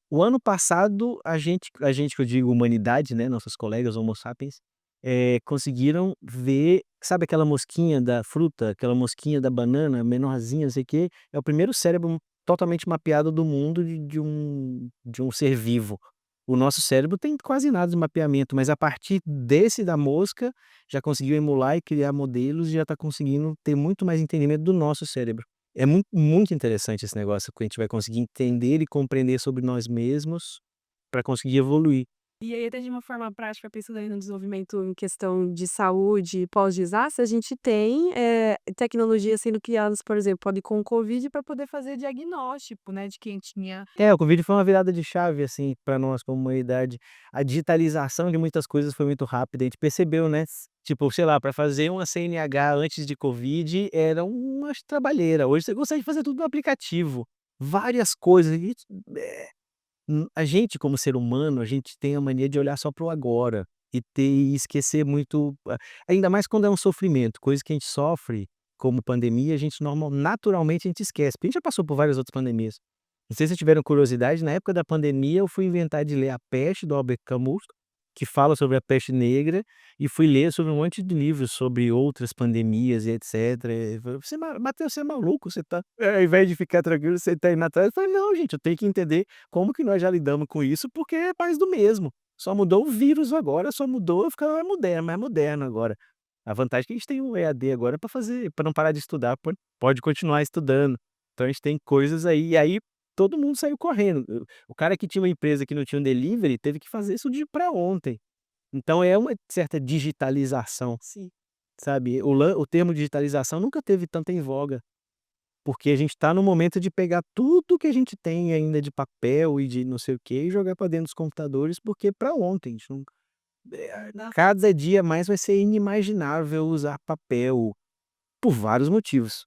O ano passado, a gente que eu digo humanidade, né, nossos colegas homo sapiens, conseguiram ver, sabe aquela mosquinha da fruta, aquela mosquinha da banana, menorzinha, não sei o quê? É o primeiro cérebro totalmente mapeado do mundo de um ser vivo. O nosso cérebro tem quase nada de mapeamento, mas a partir desse da mosca, já conseguiu emular e criar modelos e já está conseguindo ter muito mais entendimento do nosso cérebro. É muito, muito interessante esse negócio, que a gente vai conseguir entender e compreender sobre nós mesmos para conseguir evoluir. E aí, até de uma forma prática, pensando aí no desenvolvimento em questão de saúde pós-desastre, a gente tem tecnologias sendo criadas, por exemplo, pode com o Covid, para poder fazer diagnóstico, né, de quem tinha. O Covid foi uma virada de chave, assim, para nós como humanidade. A digitalização de muitas coisas foi muito rápida, a gente percebeu, né, tipo, sei lá, para fazer uma CNH antes de Covid era uma trabalheira, hoje você consegue fazer tudo no aplicativo, várias coisas e a gente como ser humano, a gente tem a mania de olhar só para o agora, e esquecer muito, ainda mais quando é um sofrimento, coisa que a gente sofre, como pandemia, a gente naturalmente a gente esquece, porque a gente já passou por várias outras pandemias. Não sei se vocês tiveram curiosidade, na época da pandemia eu fui inventar de ler A Peste, do Albert Camus, que fala sobre a peste negra, e fui ler sobre um monte de livros sobre outras pandemias e etcétera. E falei: "Você Matheus, você é maluco? Você tá ao invés de ficar tranquilo, você tá indo atrás". Eu falei: "Não, gente, eu tenho que entender como que nós já lidamos com isso, porque é mais do mesmo. Só mudou o vírus agora, só mudou ficar mais moderno agora". A vantagem é que a gente tem o EAD agora para fazer para não parar de estudar, pode continuar estudando. Então a gente tem coisas aí, e aí todo mundo saiu correndo. O cara que tinha uma empresa que não tinha um delivery, teve que fazer isso de pra ontem. Então é uma certa digitalização, Sim. sabe. O termo digitalização nunca teve tanta em voga, porque a gente está no momento de pegar tudo que a gente tem ainda de papel e de não sei o quê, e jogar para dentro dos computadores, porque pra ontem, a gente não cada dia mais vai ser inimaginável usar papel, por vários motivos,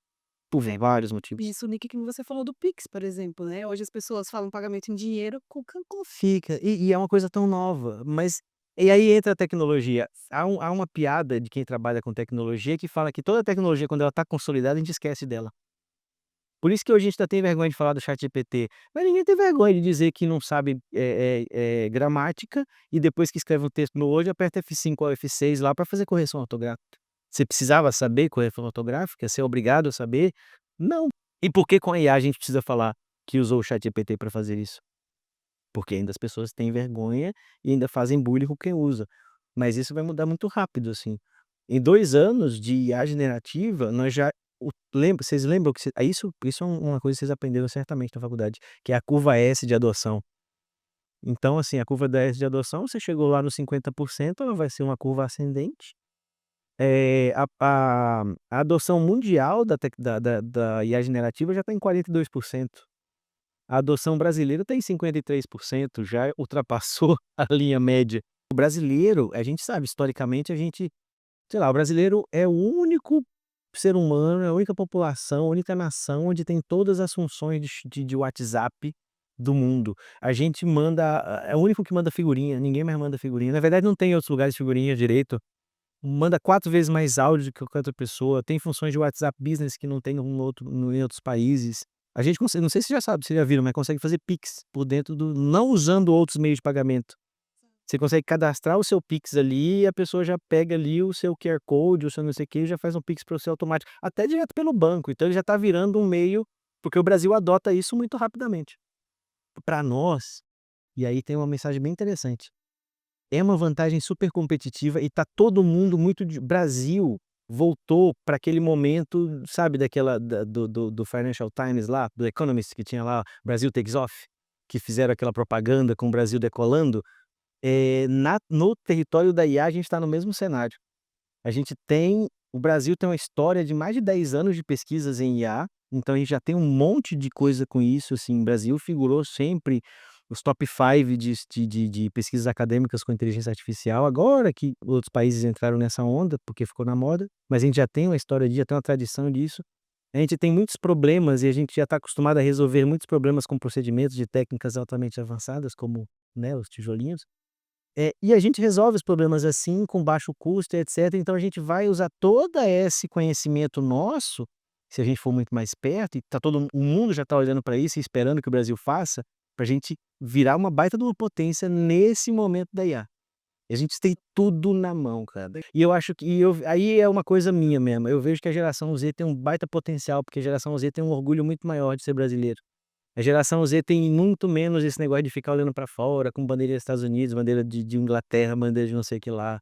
por vários motivos. Isso, Nick, que você falou do Pix, por exemplo, né? Hoje as pessoas falam pagamento em dinheiro com Fica, e é uma coisa tão nova, mas e aí entra a tecnologia. Há uma piada de quem trabalha com tecnologia que fala que toda tecnologia, quando ela está consolidada, a gente esquece dela. Por isso que hoje a gente ainda tem vergonha de falar do ChatGPT, mas ninguém tem vergonha de dizer que não sabe, gramática, e depois que escreve um texto no Word aperta F5 ou F6 lá para fazer correção ortográfica. Você precisava saber correção ortográfica? Ser obrigado a saber? Não. E por que com a IA a gente precisa falar que usou o ChatGPT para fazer isso? Porque ainda as pessoas têm vergonha e ainda fazem bullying com quem usa. Mas isso vai mudar muito rápido, assim. Em 2 anos de IA generativa, nós já vocês lembram que isso é uma coisa que vocês aprenderam certamente na faculdade, que é a curva S de adoção. Então, assim, a curva da S de adoção, você chegou lá nos 50%, ela vai ser uma curva ascendente. A adoção mundial da IA generativa já está em 42%. A adoção brasileira está em 53%, já ultrapassou a linha média. O brasileiro, a gente sabe, historicamente, sei lá, o brasileiro é o único ser humano, é a única população, a única nação onde tem todas as funções de WhatsApp do mundo. A gente é o único que manda figurinha, ninguém mais manda figurinha. Na verdade, não tem em outros lugares figurinha direito. Manda 4 vezes mais áudio do que qualquer outra pessoa, tem funções de WhatsApp Business que não tem em outros países. A gente consegue, não sei se você já sabe, se já viram, mas consegue fazer Pix por dentro do não usando outros meios de pagamento. Você consegue cadastrar o seu Pix ali e a pessoa já pega ali o seu QR Code, o seu não sei o quê, e já faz um Pix para você automático, até direto pelo banco. Então ele já está virando um meio, porque o Brasil adota isso muito rapidamente. Para nós, e aí tem uma mensagem bem interessante, é uma vantagem super competitiva e tá todo mundo muito de Brasil, voltou para aquele momento, sabe, do Financial Times lá, do Economist, que tinha lá Brasil Takes Off, que fizeram aquela propaganda com o Brasil decolando. No território da IA a gente está no mesmo cenário. O Brasil tem uma história de mais de 10 anos de pesquisas em IA, então a gente já tem um monte de coisa com isso, assim, o Brasil figurou sempre os top 5 de pesquisas acadêmicas com inteligência artificial, agora que outros países entraram nessa onda, porque ficou na moda, mas a gente já tem uma história já tem uma tradição disso. A gente tem muitos problemas e a gente já está acostumado a resolver muitos problemas com procedimentos de técnicas altamente avançadas, como, né, os tijolinhos. E a gente resolve os problemas assim, com baixo custo, etc. Então a gente vai usar todo esse conhecimento nosso, se a gente for muito mais perto, e o mundo já está olhando para isso e esperando que o Brasil faça, para a gente virar uma baita de uma potência nesse momento da IA. E a gente tem tudo na mão, cara. E eu acho que aí é uma coisa minha mesmo. Eu vejo que a geração Z tem um baita potencial, porque a geração Z tem um orgulho muito maior de ser brasileiro. A geração Z tem muito menos esse negócio de ficar olhando pra fora, com bandeira dos Estados Unidos, bandeira de Inglaterra, bandeira de não sei o que lá.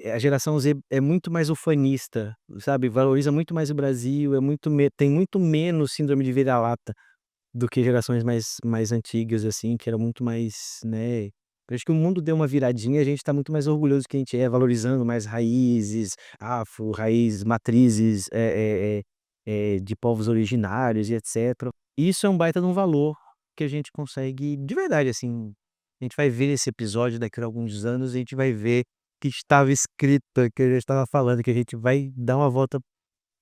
A geração Z é muito mais ufanista, sabe, valoriza muito mais o Brasil, tem muito menos síndrome de vira-lata do que gerações mais antigas, assim, que era muito mais, né. Eu acho que o mundo deu uma viradinha e a gente tá muito mais orgulhoso do que a gente é, valorizando mais raízes afro, raízes, matrizes, de povos originários e etcétera. Isso é um baita de um valor que a gente consegue de verdade, assim, a gente vai ver esse episódio daqui a alguns anos e a gente vai ver que estava escrito, que eu já estava falando, que a gente vai dar uma volta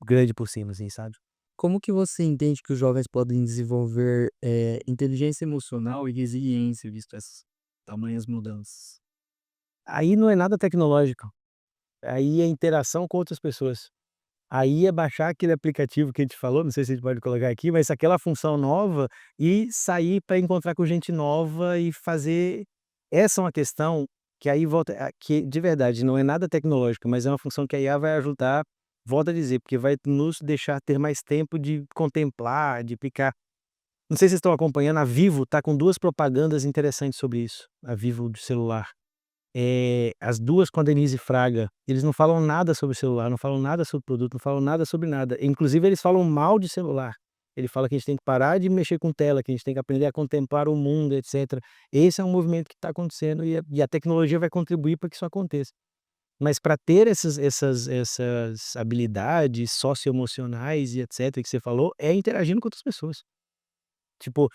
grande por cima, assim, sabe. Como que você entende que os jovens podem desenvolver, inteligência emocional e resiliência, visto essas tamanhas mudanças? Aí não é nada tecnológico, aí é interação com outras pessoas. Aí é baixar aquele aplicativo que a gente falou, não sei se a gente pode colocar aqui, mas aquela função nova e sair para encontrar com gente nova e fazer essa é uma questão que aí volta que de verdade não é nada tecnológico, mas é uma função que a IA vai ajudar, volto a dizer, porque vai nos deixar ter mais tempo de contemplar, de ficar não sei se vocês estão acompanhando, a Vivo está com 2 propagandas interessantes sobre isso, a Vivo de celular. As 2 com a Denise Fraga, eles não falam nada sobre celular, não falam nada sobre produto, não falam nada sobre nada. Inclusive eles falam mal de celular. Ele fala que a gente tem que parar de mexer com tela, que a gente tem que aprender a contemplar o mundo, etcétera. Esse é um movimento que está acontecendo e a tecnologia vai contribuir para que isso aconteça. Mas para ter essas habilidades socioemocionais e etcétera, que você falou, é interagindo com outras pessoas. Tipo,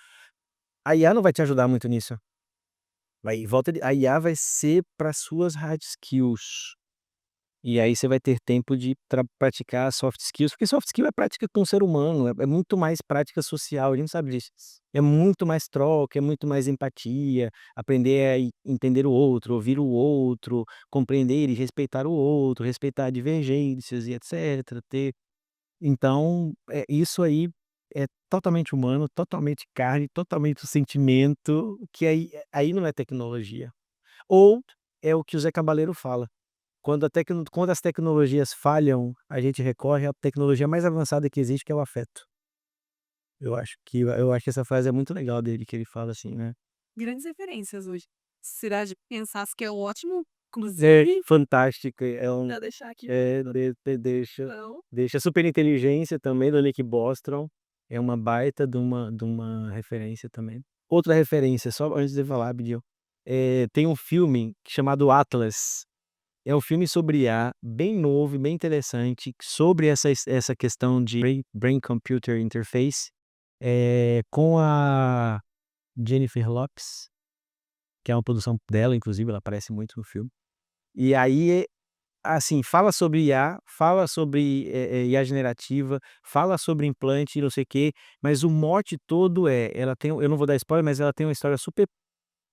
a IA não vai te ajudar muito nisso. A IA vai ser para suas hard skills. E aí você vai ter tempo de praticar soft skills, porque soft skill é prática com o ser humano, é muito mais prática social, a gente sabe disso. É muito mais troca, é muito mais empatia, aprender a entender o outro, ouvir o outro, compreender e respeitar o outro, respeitar divergências e etcétera, então, isso aí é totalmente humano, totalmente carne, totalmente o sentimento, que aí não é tecnologia. Ou é o que o Zé Cabaleiro fala, quando as tecnologias falham, a gente recorre à tecnologia mais avançada que existe, que é o afeto. Eu acho que essa frase é muito legal dele, que ele fala assim, né. Grandes referências hoje. Cidade pensasse que é ótimo, É inclusive, fantástico, pra deixar aqui então. deixa a super inteligência também do Nick Bostrom, é uma baita de uma referência também. Outra referência, só antes de eu falar rapidinho, tem um filme chamado Atlas, é um filme sobre IA, bem novo e bem interessante, sobre essa questão de Brain Computer Interface, com a Jennifer Lopez, que é uma produção dela, inclusive, ela aparece muito no filme. E aí, assim, fala sobre IA, fala sobre, IA generativa, fala sobre implante e não sei o quê, mas o mote todo ela tem eu não vou dar spoiler, mas ela tem uma história super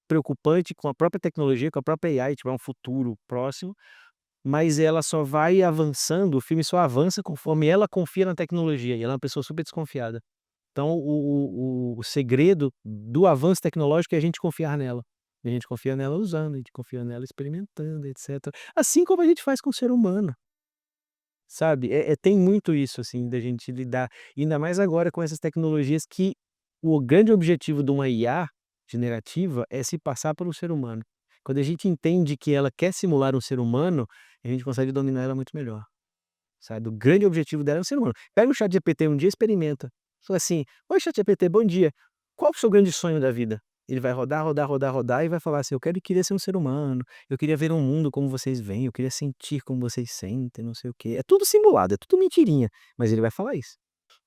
preocupante com a própria tecnologia, com a própria AI, tipo, é um futuro próximo, mas ela só vai avançando, o filme só avança conforme ela confia na tecnologia, e ela é uma pessoa super desconfiada. Então o segredo do avanço tecnológico é a gente confiar nela. A gente confia nela usando, a gente confia nela experimentando, etcétera. Assim como a gente faz com o ser humano, sabe. Tem muito isso, assim, da gente lidar ainda mais agora com essas tecnologias que o grande objetivo de uma IA generativa é se passar por um ser humano. Quando a gente entende que ela quer simular um ser humano, a gente consegue dominar ela muito melhor. sabe? O grande objetivo dela é o ser humano. Pega o ChatGPT um dia e experimenta. Fala assim: "Oi, ChatGPT, bom dia. Qual o seu grande sonho da vida?" Ele vai rodar, rodar, rodar, rodar e vai falar assim: queria ser um ser humano, eu queria ver um mundo como vocês veem, eu queria sentir como vocês sentem, não sei o quê". É tudo simulado, é tudo mentirinha, mas ele vai falar isso.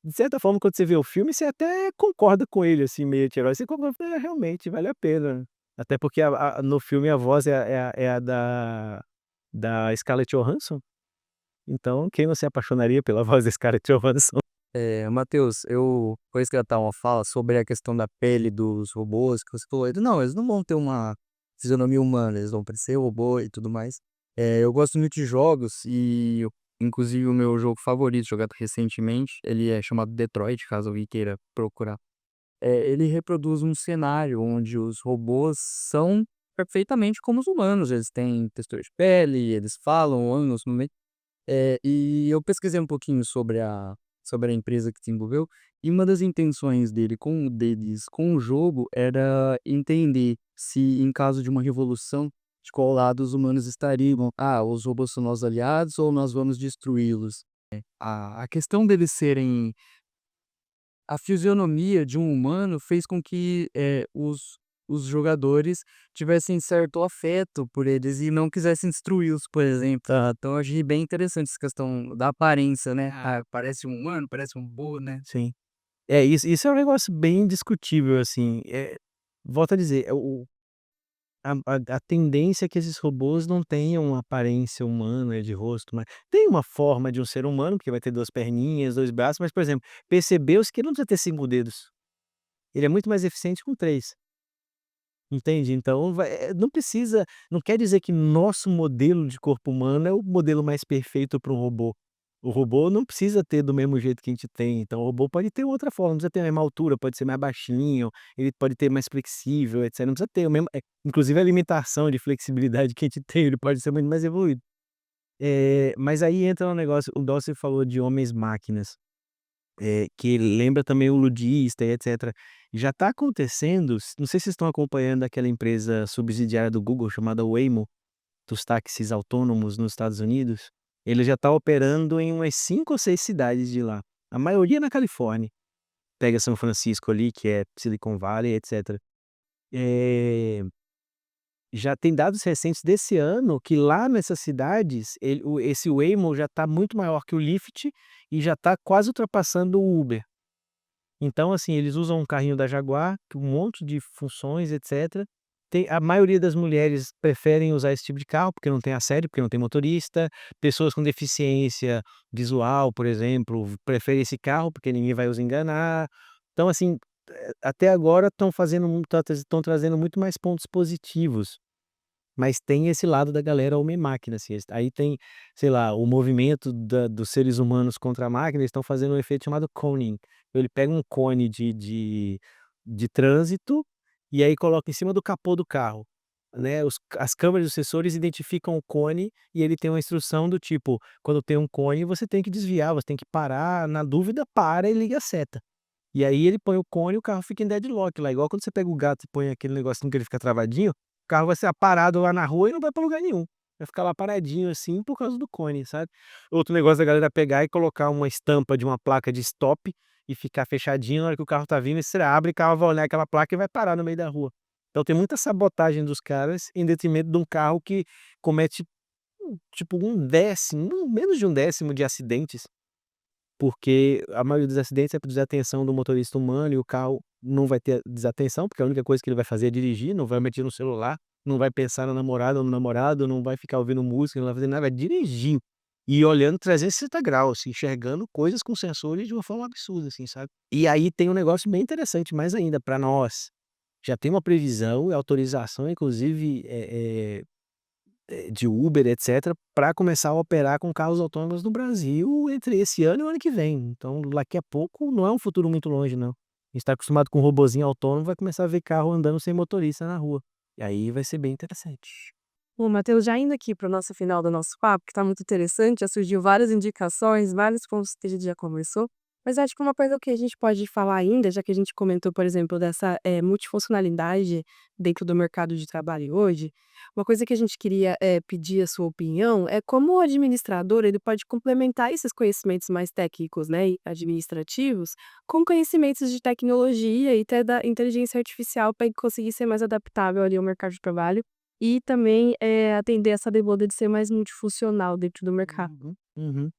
De certa forma, quando você vê o filme, você até concorda com ele, assim, meio anti-herói, você concorda, realmente vale a pena. Até porque no filme a voz é a da Scarlett Johansson, então quem não se apaixonaria pela voz da Scarlett Johansson? Matheus, eu vou resgatar uma fala sobre a questão da pele dos robôs que você falou. Não, eles não vão ter uma fisionomia humana, eles vão parecer robô e tudo mais. Eu gosto muito de jogos e, inclusive, o meu jogo favorito, jogado recentemente, ele é chamado Detroit, caso alguém queira procurar. Ele reproduz um cenário onde os robôs são perfeitamente como os humanos. Eles têm textura de pele, eles falam, andam, se movem. E eu pesquisei um pouquinho sobre a empresa que desenvolveu, e uma das intenções deles com o jogo era entender se, em caso de uma revolução, de qual lado os humanos estariam. Ah, os robôs são nossos aliados ou nós vamos destruí-los? A questão deles serem a fisionomia de um humano fez com que, os jogadores tivessem certo afeto por eles e não quisessem destruí-los, por exemplo. Então eu achei bem interessante essa questão da aparência, né. Ah, parece um humano, parece um robô, né. Sim. É, isso é um negócio bem discutível, assim, volto a dizer, a tendência é que esses robôs não tenham uma aparência humana de rosto, mas tem uma forma de um ser humano, porque vai ter 2 perninhas, 2 braços, mas, por exemplo, percebeu-se que ele não precisa ter 5 dedos, ele é muito mais eficiente com 3, entende? Então não precisa, não quer dizer que nosso modelo de corpo humano é o modelo mais perfeito para um robô. O robô não precisa ter do mesmo jeito que a gente tem, então o robô pode ter outra forma, não precisa ter a mesma altura, pode ser mais baixinho, ele pode ter mais flexível, etc, não precisa ter o mesmo, inclusive a limitação de flexibilidade que a gente tem, ele pode ser muito mais evoluído. Mas aí entra um negócio, o Dawson falou de homens-máquinas, que lembra também o ludista e etc. Já está acontecendo, não sei se vocês estão acompanhando aquela empresa subsidiária do Google chamada Waymo, dos táxis autônomos nos Estados Unidos, ele já está operando em umas 5 ou 6 cidades de lá, a maioria na Califórnia. Pega São Francisco ali, que é Silicon Valley, etcétera. Eh, Já tem dados recentes desse ano que lá nessas cidades, esse Waymo já está muito maior que o Lyft e já está quase ultrapassando o Uber. Então, assim, eles usam um carrinho da Jaguar, com um monte de funções, etcétera. A maioria das mulheres preferem usar esse tipo de carro, porque não tem assédio, porque não tem motorista. Pessoas com deficiência visual, por exemplo, preferem esse carro, porque ninguém vai os enganar. Então, assim, até agora estão trazendo muito mais pontos positivos. Mas tem esse lado da galera homem-máquina, assim, aí tem, sei lá, o movimento dos seres humanos contra a máquina, eles estão fazendo um efeito chamado coning. Ele pega um cone de trânsito, e aí coloca em cima do capô do carro, né, as câmeras e os sensores identificam o cone, e ele tem uma instrução do tipo: "Quando tem um cone, você tem que desviar, você tem que parar, na dúvida para e liga a seta". E aí ele põe o cone e o carro fica em deadlock lá, igual quando você pega o gato e põe aquele negocinho que ele fica travadinho, o carro vai ser parado lá na rua e não vai pra lugar nenhum. Vai ficar lá paradinho assim por causa do cone, sabe. Outro negócio da galera pegar e colocar uma estampa de uma placa de stop e ficar fechadinho na hora que o carro tá vindo, e você abre, e o carro vai olhar aquela placa e vai parar no meio da rua. Então tem muita sabotagem dos caras em detrimento de um carro que comete, tipo, menos de 1/10 de acidentes. Porque a maioria dos acidentes é por desatenção do motorista humano, e o carro não vai ter desatenção, porque a única coisa que ele vai fazer é dirigir, não vai mexer no celular, não vai pensar na namorada ou no namorado, não vai ficar ouvindo música, não vai fazer nada, vai dirigir. E olhando 360 graus, assim, enxergando coisas com sensores de uma forma absurda, assim, sabe. E aí tem um negócio bem interessante mais ainda para nós, já tem uma previsão e autorização inclusive, de Uber, etcétera, para começar a operar com carros autônomos no Brasil entre esse ano e o ano que vem. Então, daqui a pouco não é um futuro muito longe não. A gente está acostumado com robozinho autônomo, vai começar a ver carro andando sem motorista na rua. E aí vai ser bem interessante. Bom, Matheus, já indo aqui para o nosso final do nosso papo, que está muito interessante, já surgiu várias indicações, vários pontos que a gente já conversou. Mas acho que uma coisa que a gente pode falar ainda, já que a gente comentou, por exemplo, dessa, multifuncionalidade dentro do mercado de trabalho hoje, uma coisa que a gente queria, pedir a sua opinião é como o administrador ele pode complementar esses conhecimentos mais técnicos, né, e administrativos, com conhecimentos de tecnologia e até da inteligência artificial para conseguir ser mais adaptável ali ao mercado de trabalho e também, atender essa demanda de ser mais multifuncional dentro do mercado. Uhum, uhum.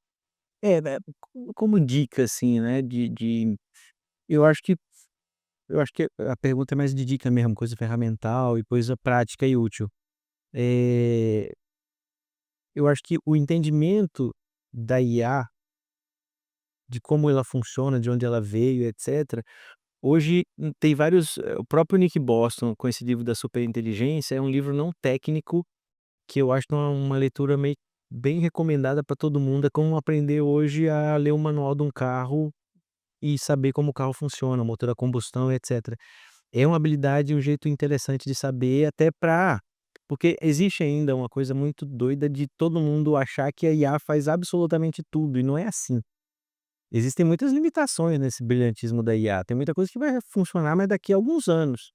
É, né, como dica, assim, né, eu acho que eu acho que a pergunta é mais de dica mesmo, coisa ferramental e coisa prática e útil. Eh, eu acho que o entendimento da IA, de como ela funciona, de onde ela veio, etcétera, hoje, tem vários o próprio Nick Boston, com esse livro da superinteligência, é um livro não técnico, que eu acho uma leitura meio bem recomendada para todo mundo, é como aprender hoje a ler o manual de um carro e saber como o carro funciona, motor a combustão, etcétera. É uma habilidade, um jeito interessante de saber até para porque existe ainda uma coisa muito doida de todo mundo achar que a IA faz absolutamente tudo, e não é assim. Existem muitas limitações nesse brilhantismo da IA, tem muita coisa que vai funcionar, mas daqui a alguns anos.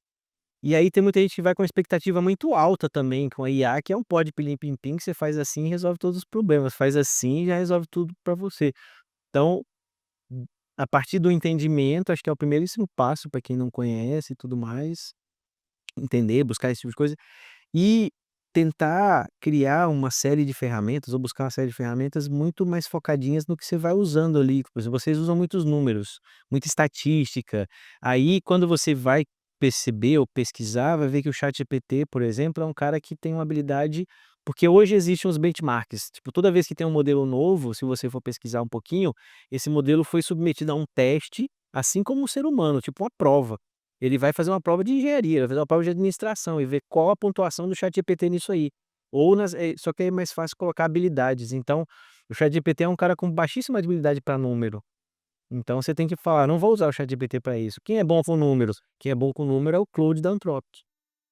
E aí tem muita gente que vai com uma expectativa muito alta também com a IA, que é um pó de pilim-pim-pim, que você faz assim e resolve todos os problemas, faz assim e já resolve tudo para você. Então, a partir do entendimento, acho que é o primeiríssimo passo para quem não conhece e tudo mais, entender, buscar esse tipo de coisa, e tentar criar uma série de ferramentas ou buscar uma série de ferramentas muito mais focadinhas no que você vai usando ali. Por exemplo, vocês usam muitos números, muita estatística. Aí, quando você vai perceber ou pesquisar, vai ver que o ChatGPT, por exemplo, é um cara que tem uma habilidade porque hoje existem os benchmarks. Tipo, toda vez que tem um modelo novo, se você for pesquisar um pouquinho, esse modelo foi submetido a um teste, assim como um ser humano, tipo uma prova. Ele vai fazer uma prova de engenharia, vai fazer uma prova de administração e ver qual a pontuação do ChatGPT nisso aí. Ou só que é mais fácil colocar habilidades. Então, o ChatGPT é um cara com baixíssima habilidade para número. Então você tem que falar: "Não vou usar o ChatGPT para isso". Quem é bom com números? Quem é bom com número é o Claude da Anthropic.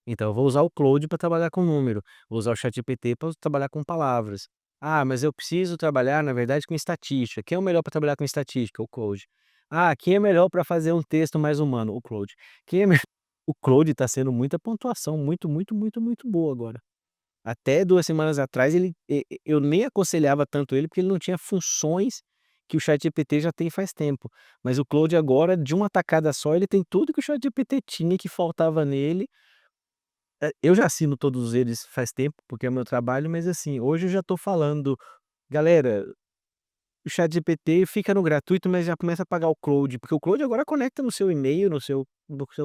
Então eu vou usar o Claude para trabalhar com número, vou usar o ChatGPT para trabalhar com palavras. Ah, mas eu preciso trabalhar, na verdade, com estatística. Quem é o melhor para trabalhar com estatística? O Claude. Ah, quem é melhor para fazer um texto mais humano? O Claude. Quem é me O Claude está sendo muita pontuação, muito, muito, muito, muito boa agora. Até 2 semanas atrás eu nem aconselhava tanto ele, porque ele não tinha funções que o ChatGPT já tem faz tempo. Mas o Claude agora, de uma tacada só, ele tem tudo que o ChatGPT tinha, que faltava nele. Eu já assino todos eles faz tempo, porque é o meu trabalho, mas assim, hoje eu já tô falando: "Galera, o ChatGPT fica no gratuito, mas já começa a pagar o Claude", porque o Claude agora conecta no seu e-mail, no seu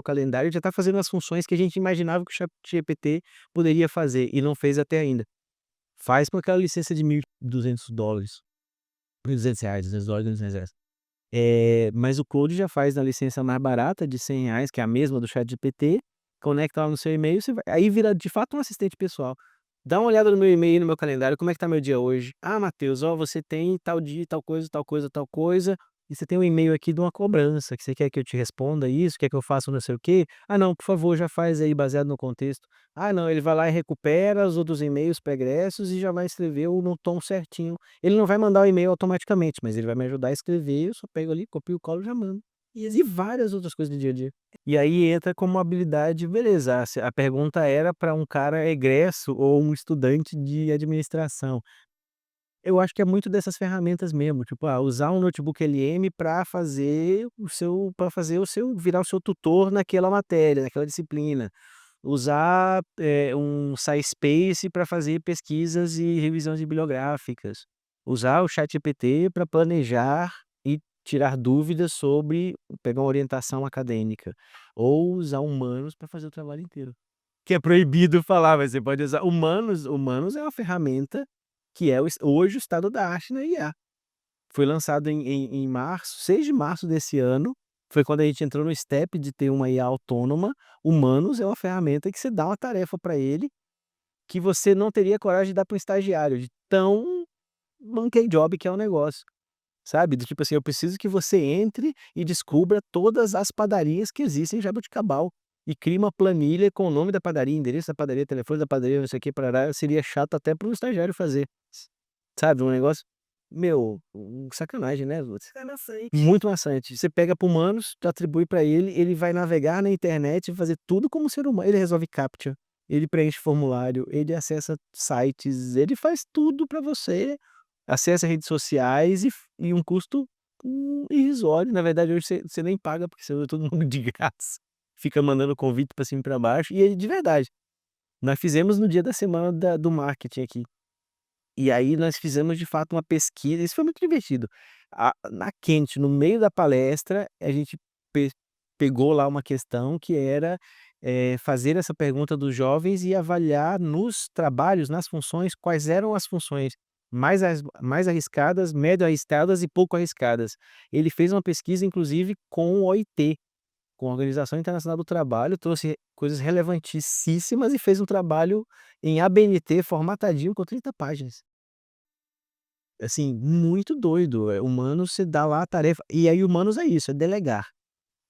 calendário, e já tá fazendo as funções que a gente imaginava que o ChatGPT poderia fazer e não fez até ainda. Faz com aquela licença de $1.200, R$1.200, $200, R$200. Mas o Claude já faz na licença mais barata de R$100, que é a mesma do ChatGPT, conecta lá no seu e-mail, você vai aí vira de fato um assistente pessoal. Dá uma olhada no meu e-mail e no meu calendário, como é que tá meu dia hoje? "Ah, Matheus, ó, você tem tal dia, tal coisa, tal coisa, tal coisa, e você tem um e-mail aqui de uma cobrança, que você quer que eu te responda isso, quer que eu faça não sei o quê? Ah não, por favor, já faz aí baseado no contexto". Ah não, ele vai lá e recupera os outros e-mails pregressos e já vai escrever o no tom certinho. Ele não vai mandar o e-mail automaticamente, mas ele vai me ajudar a escrever, eu só pego ali, copio, colo e já mando. E várias outras coisas do dia a dia. E aí entra como uma habilidade, beleza, a pergunta era para um cara egresso ou um estudante de administração. Eu acho que é muito dessas ferramentas mesmo, tipo, usar um notebook LM para virar o seu tutor naquela matéria, naquela disciplina. Usar, um SciSpace para fazer pesquisas e revisões bibliográficas. Usar o ChatGPT para planejar e tirar dúvidas sobre pegar uma orientação acadêmica. Ou usar humanos para fazer o trabalho inteiro. Que é proibido falar, mas você pode usar humanos é uma ferramenta que é hoje o estado da arte na IA. Foi lançado em março, 6 de março desse ano, foi quando a gente entrou no step de ter uma IA autônoma. Humanos é uma ferramenta que você dá uma tarefa para ele, que você não teria coragem de dar para um estagiário, de tão monkey job que é o negócio, sabe. Do tipo assim, eu preciso que você entre e descubra todas as padarias que existem em Jaboticabal, e crie uma planilha com o nome da padaria, endereço da padaria, telefone da padaria, não sei o que, parará. Seria chato até para um estagiário fazer, sabe, um negócio sacanagem, né? Muito maçante. Você pega para humanos, atribui para ele vai navegar na internet e fazer tudo como ser humano. Ele resolve CAPTCHA, ele preenche formulário, ele acessa sites, ele faz tudo para você, acessa redes sociais e um custo irrisório. Na verdade, hoje você nem paga porque você usa todo mundo de graça. Fica mandando convite para cima e para baixo. E ele, de verdade, nós fizemos no dia da semana do marketing aqui. E aí nós fizemos de fato uma pesquisa, isso foi muito divertido. Na quente, no meio da palestra, a gente pe pegou lá uma questão que era, fazer essa pergunta dos jovens e avaliar nos trabalhos, nas funções, quais eram as funções mais arriscadas, médio arriscadas e pouco arriscadas. Ele fez uma pesquisa inclusive com o OIT, com a Organização Internacional do Trabalho, trouxe coisas relevantíssimas e fez um trabalho em ABNT formatadinho com 30 páginas. Assim, muito doido. Humanos, você dá lá a tarefa. E aí, humanos é isso, é delegar.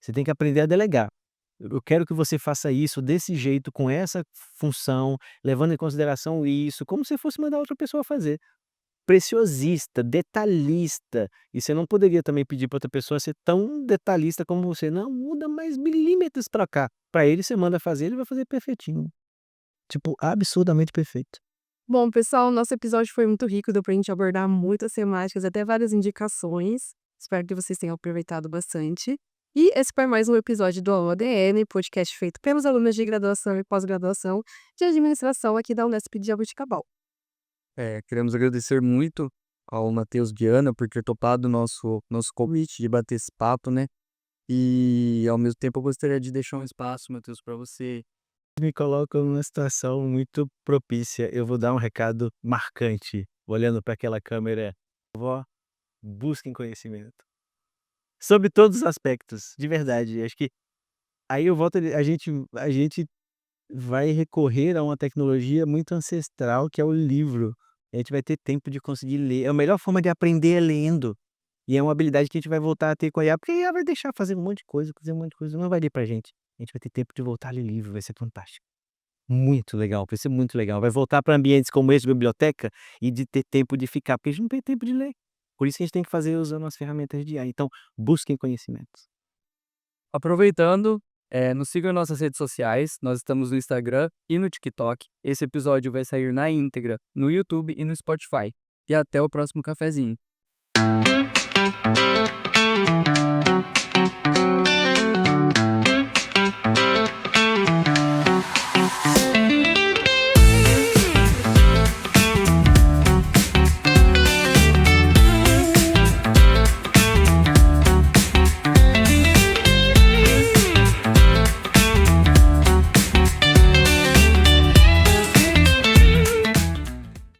Você tem que aprender a delegar. Eu quero que você faça isso desse jeito, com essa função, levando em consideração isso, como se fosse mandar outra pessoa fazer. Preciosista, detalhista. E você não poderia também pedir para outra pessoa ser tão detalhista como você. Não, muda mais milímetros para cá. Para ele, você manda fazer, ele vai fazer perfeitinho. Tipo, absurdamente perfeito. Bom, pessoal, nosso episódio foi muito rico, deu pra gente abordar muitas temáticas, até várias indicações. Espero que vocês tenham aproveitado bastante. E esse foi mais um episódio do ADN, podcast feito pelos alunos de graduação e pós-graduação de administração aqui da Unesp de Jaboticabal. Queremos agradecer muito ao Matheus Viana por ter topado o nosso convite de bater esse papo, né? E ao mesmo tempo eu gostaria de deixar um espaço, Matheus, para você. Me colocam numa situação muito propícia. Eu vou dar um recado marcante, olhando para aquela câmera. Vó, busquem conhecimento. Sobre todos os aspectos, de verdade. Acho que aí eu volto, a gente vai recorrer a uma tecnologia muito ancestral, que é o livro. A gente vai ter tempo de conseguir ler. É a melhor forma de aprender é lendo. E é uma habilidade que a gente vai voltar a ter com a IA, porque a IA vai deixar fazer um monte de coisa, fazer um monte de coisa, não vai ler pra gente. A gente vai ter tempo de voltar a ler livro, vai ser fantástico. Muito legal, vai ser muito legal. Vai voltar para ambientes como esse de biblioteca e de ter tempo de ficar, porque a gente não tem tempo de ler. Por isso que a gente tem que fazer usando as ferramentas de IA. Então, busquem conhecimentos. Aproveitando, nos sigam em nossas redes sociais. Nós estamos no Instagram e no TikTok. Esse episódio vai sair na íntegra no YouTube e no Spotify. E até o próximo cafezinho.